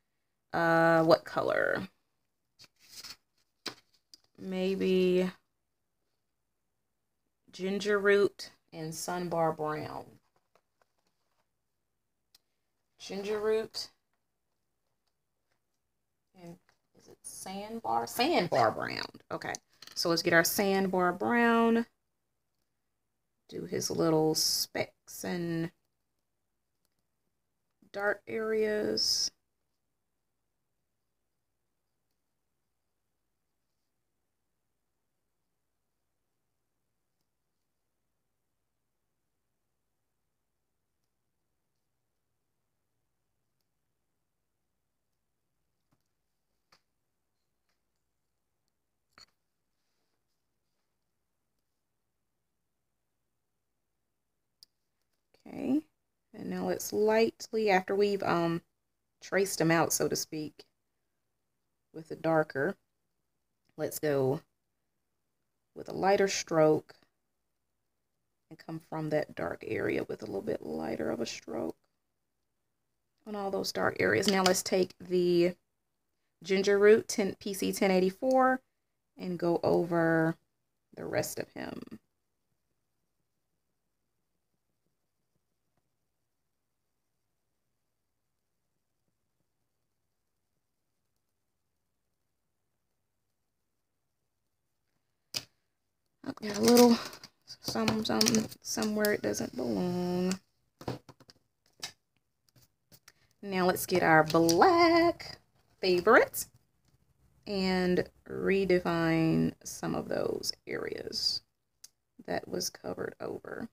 What color? Maybe ginger root and sunbar brown. Ginger root. And is it sandbar? Sandbar brown. Okay. So let's get our sandbar brown. Do his little specks and dark areas. Okay. And now let's lightly, after we've traced them out, so to speak, with the darker, let's go with a lighter stroke and come from that dark area with a little bit lighter of a stroke on all those dark areas. Now let's take the ginger root, PC 1084, and go over the rest of him. I've got a little somewhere it doesn't belong. Now let's get our black favorite and redefine some of those areas that was covered over.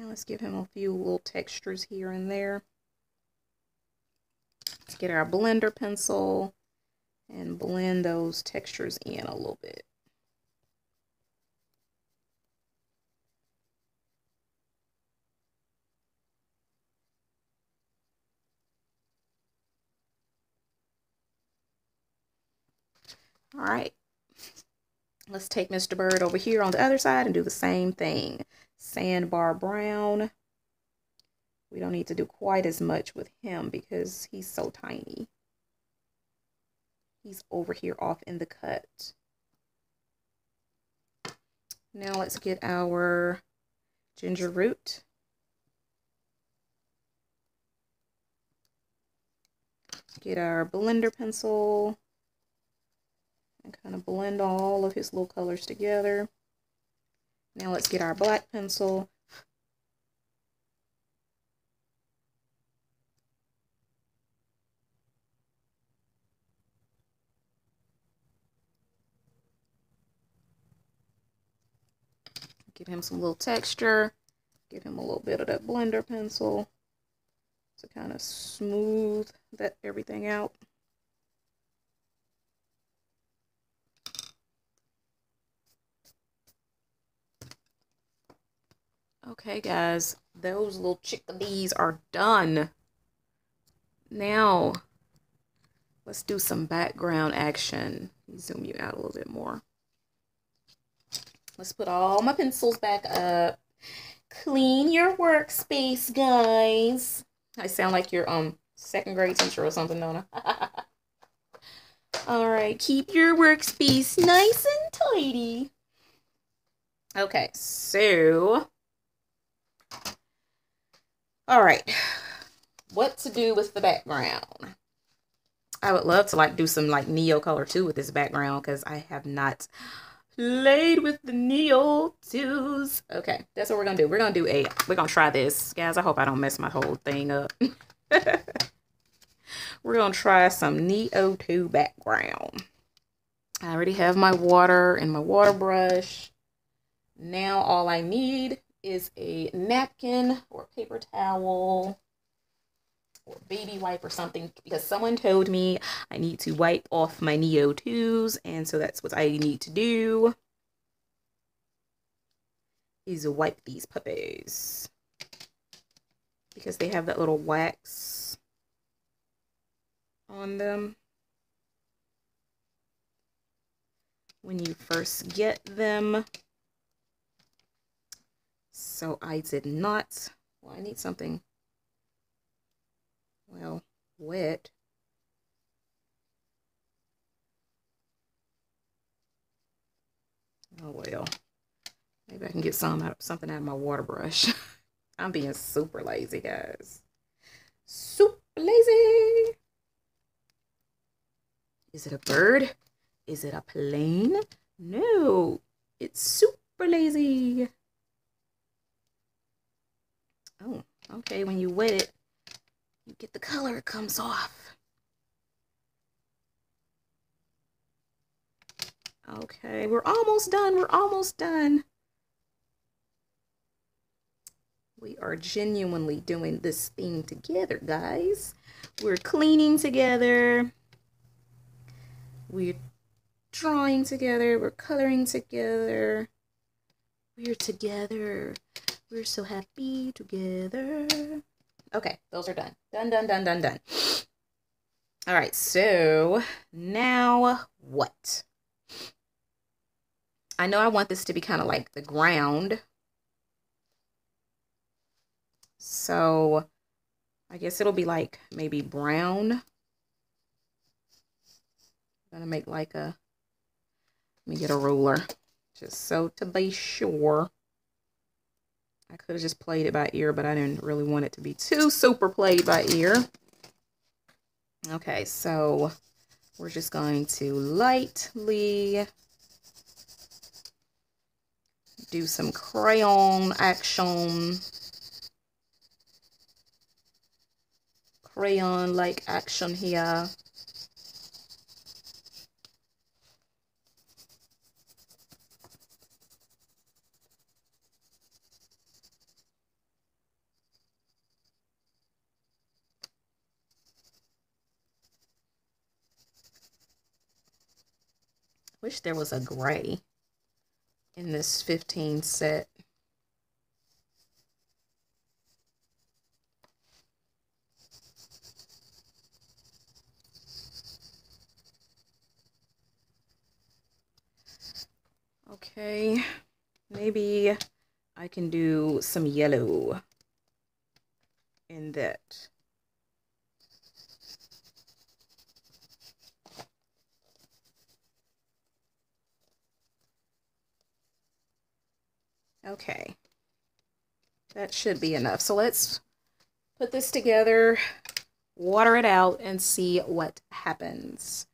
Now let's give him a few little textures here and there. Let's get our blender pencil and blend those textures in a little bit. All right, let's take Mr. Bird over here on the other side and do the same thing. Sandbar brown. We don't need to do quite as much with him because he's so tiny. He's over here off in the cut. Now let's get our ginger root. Get our blender pencil and kind of blend all of his little colors together. Now let's get our black pencil. Give him some little texture. Give him a little bit of that blender pencil to kind of smooth that everything out. Okay, guys, those little chickadees are done. Now, let's do some background action. Zoom you out a little bit more. Let's put all my pencils back up. Clean your workspace, guys. I sound like your second grade teacher or something, don't I? All right, keep your workspace nice and tidy. Okay, so all right, what to do with the background? I would love to like do some like Neo color too with this background because I have not played with the Neo 2s. Okay, that's what we're gonna do. We're gonna try this, guys. I hope I don't mess my whole thing up. We're gonna try some Neo 2 background. I already have my water and my water brush. Now all I need is a napkin or paper towel or baby wipe or something, because someone told me I need to wipe off my Neo 2s, and so that's what I need to do, is wipe these puppies because they have that little wax on them when you first get them. So I did not, well, I need something, well, wet. Oh well, maybe I can get something out of my water brush. I'm being super lazy, guys. Super lazy. Is it a bird? Is it a plane? No, it's super lazy. Oh, okay, when you wet it, you get the color, it comes off. Okay, we're almost done. We're almost done. We are genuinely doing this thing together, guys. We're cleaning together. We're drawing together. We're coloring together. We're together. We're so happy together. Okay, those are done. Done, done, done, done, done. All right, so now what? I know I want this to be kind of like the ground. So I guess it'll be like maybe brown. I'm gonna make like a, let me get a ruler just so to be sure. I could have just played it by ear, but I didn't really want it to be too super played by ear. Okay, so we're just going to lightly do some crayon action. Crayon-like action here. Wish there was a gray in this 15 set. Okay, maybe I can do some yellow in that. Okay, that should be enough. So let's put this together, water it out, and see what happens.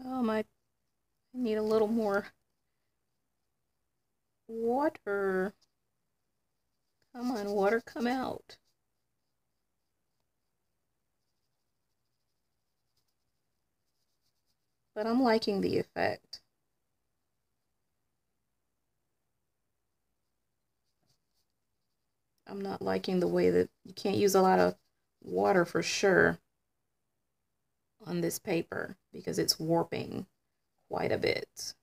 Oh, I need a little more water. Come on, water, come out. But I'm liking the effect. I'm not liking the way that you can't use a lot of water for sure on this paper because it's warping quite a bit.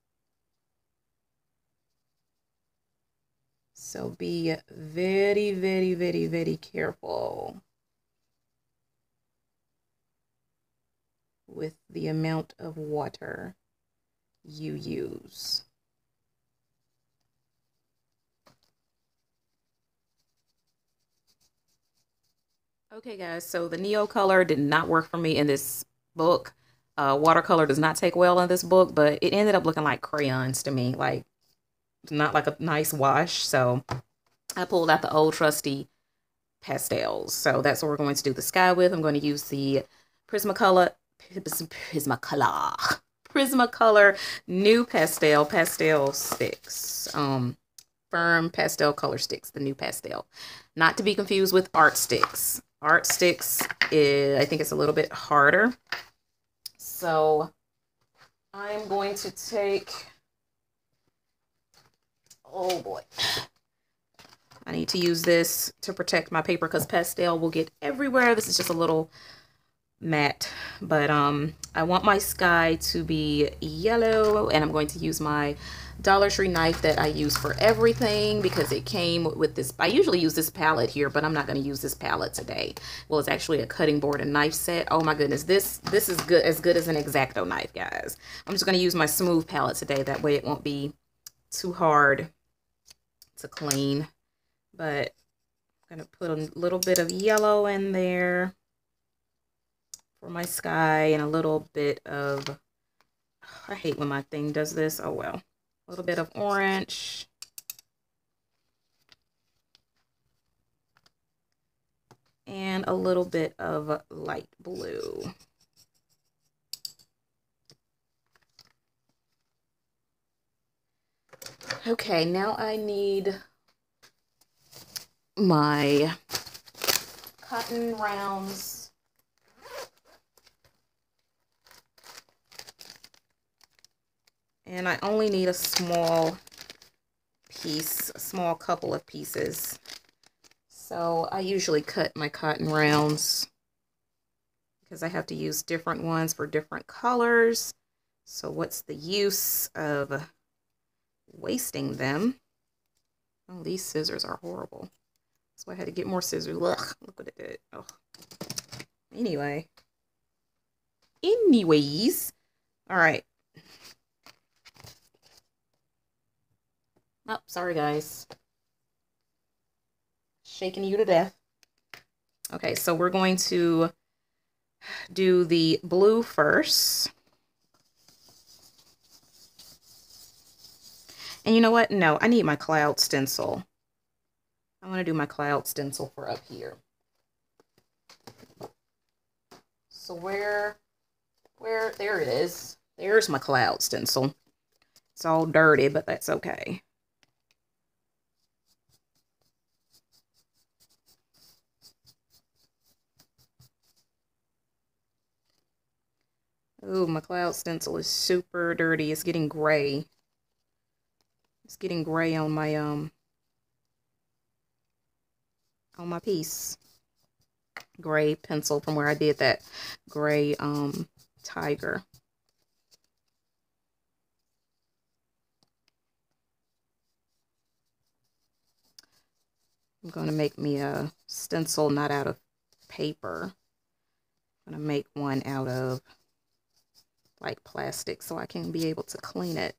So be very, very, very, very careful with the amount of water you use. Okay guys, so the Neo color did not work for me in this book. Watercolor does not take well in this book, but it ended up looking like crayons to me, like not like a nice wash. So I pulled out the old trusty pastels. So that's what we're going to do the sky with. I'm going to use the Prismacolor new pastel sticks. Firm pastel color sticks, the new pastel. Not to be confused with art sticks. Art sticks is, I think it's a little bit harder. So I'm going to take, oh boy. I need to use this to protect my paper because pastel will get everywhere. This is just a little matte, but I want my sky to be yellow, and I'm going to use my Dollar Tree knife that I use for everything because it came with this. I usually use this palette here, but I'm not going to use this palette today. Well, it's actually a cutting board and knife set. Oh my goodness, this is good, as good as an X-Acto knife, guys. I'm just going to use my smooth palette today. That way it won't be too hard to clean. But I'm going to put a little bit of yellow in there for my sky and a little bit of, I hate when my thing does this. Oh well. A little bit of orange. And a little bit of light blue. Okay, now I need my cotton rounds. And I only need a small piece, a small couple of pieces. So I usually cut my cotton rounds because I have to use different ones for different colors. So what's the use of wasting them? Oh, these scissors are horrible. That's why I had to get more scissors. Ugh, look what it did. Oh. Anyways. All right. Oh, sorry guys. Shaking you to death. Okay, so we're going to do the blue first. And you know what? No, I need my cloud stencil. I want to do my cloud stencil for up here. So where, there it is. There's my cloud stencil. It's all dirty, but that's okay. Ooh, my cloud stencil is super dirty. It's getting gray. It's getting gray on my piece. Gray pencil from where I did that gray tiger. I'm going to make me a stencil not out of paper. I'm going to make one out of like plastic so I can be able to clean it.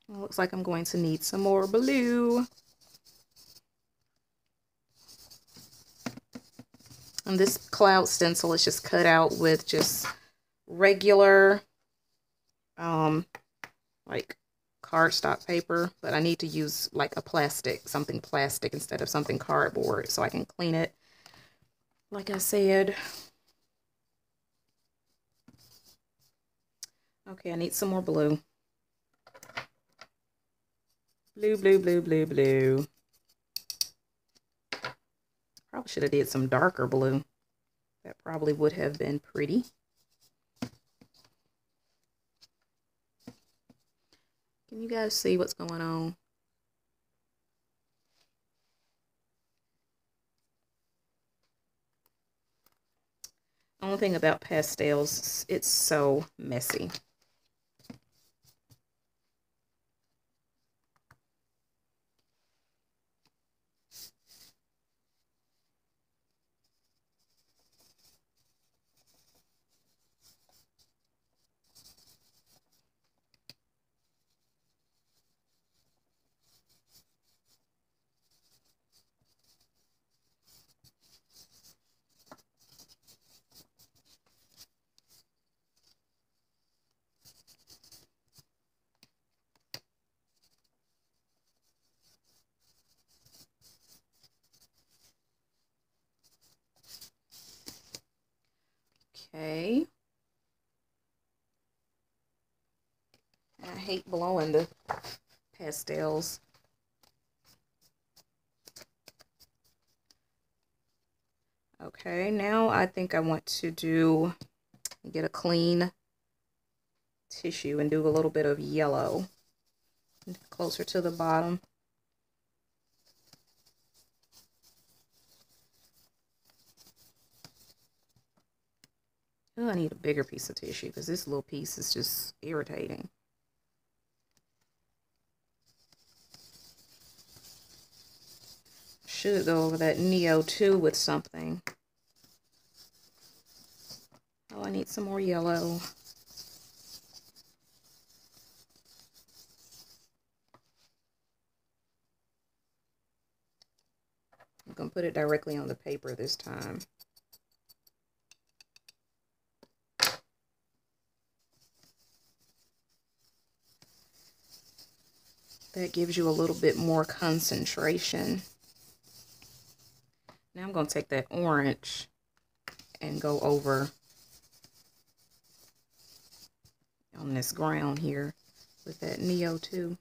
It looks like I'm going to need some more blue. And this cloud stencil is just cut out with just regular, like cardstock paper. But I need to use like a plastic, something plastic instead of something cardboard so I can clean it. Like I said. Okay, I need some more blue. Blue, blue, blue, blue, blue. Probably should have did some darker blue. That probably would have been pretty. Can you guys see what's going on? Only thing about pastels, it's so messy. Okay. I hate blowing the pastels. Okay, now I think I want to get a clean tissue and do a little bit of yellow closer to the bottom. Oh, I need a bigger piece of tissue because this little piece is just irritating. Should go over that Neo 2 with something. Oh, I need some more yellow. I'm going to put it directly on the paper this time. That gives you a little bit more concentration. Now I'm going to take that orange and go over on this ground here with that Neo 2.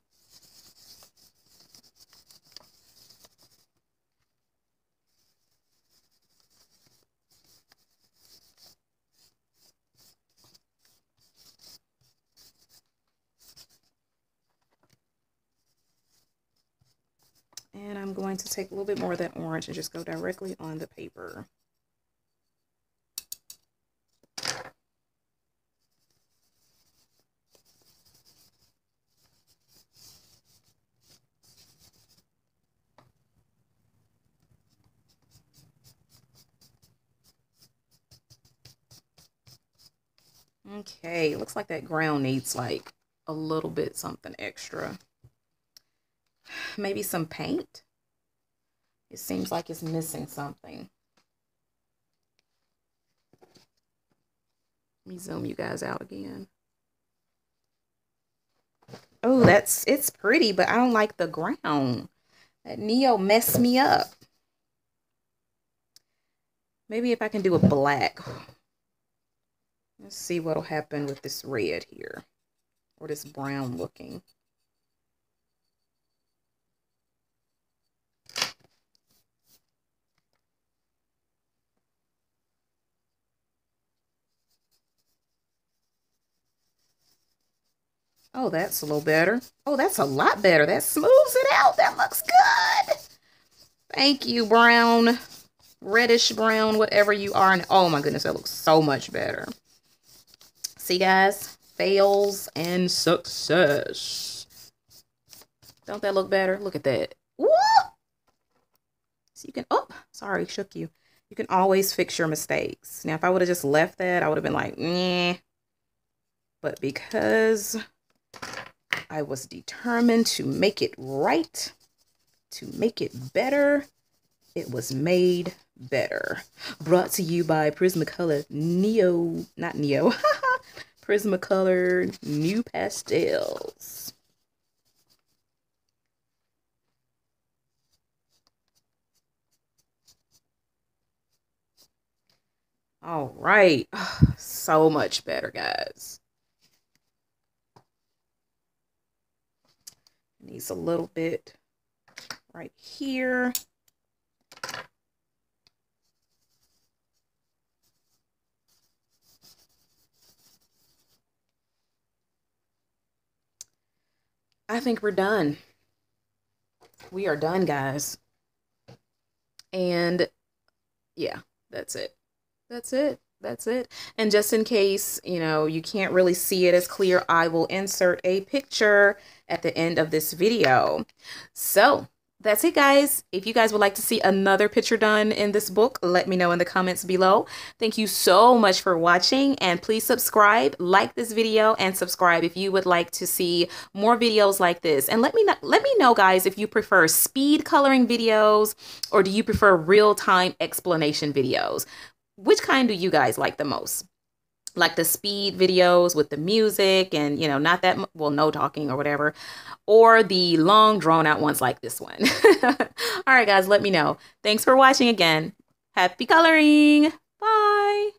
And I'm going to take a little bit more of that orange and just go directly on the paper. Okay, looks like that ground needs like a little bit something extra. Maybe some paint. It seems like it's missing something. Let me zoom you guys out again. Oh, it's pretty, but I don't like the ground. That Neo messed me up. Maybe if I can do a black. Let's see what'll happen with this red here. Or this brown looking. Oh, that's a little better. Oh, that's a lot better. That smooths it out. That looks good. Thank you, brown. Reddish brown, whatever you are. And oh my goodness, that looks so much better. See, guys? Fails and success. Don't that look better? Look at that. Woo! So you can, oh, sorry, shook you. You can always fix your mistakes. Now, if I would have just left that, I would have been like, nah. But because I was determined to make it right, to make it better, it was made better. Brought to you by Prismacolor not Neo, Prismacolor New Pastels. All right, so much better, guys. Needs a little bit right here. I think we're done. We are done, guys. And yeah, that's it. That's it. That's it. And just in case, you know, you can't really see it as clear, I will insert a picture at the end of this video. So that's it, guys. If you guys would like to see another picture done in this book, let me know in the comments below. Thank you so much for watching, and please subscribe, like this video, and subscribe if you would like to see more videos like this. And let me know, guys, if you prefer speed coloring videos or do you prefer real-time explanation videos? Which kind do you guys like the most? Like the speed videos with the music and, you know, not that, well, no talking or whatever, or the long drawn out ones like this one. All right, guys, let me know. Thanks for watching again. Happy coloring. Bye.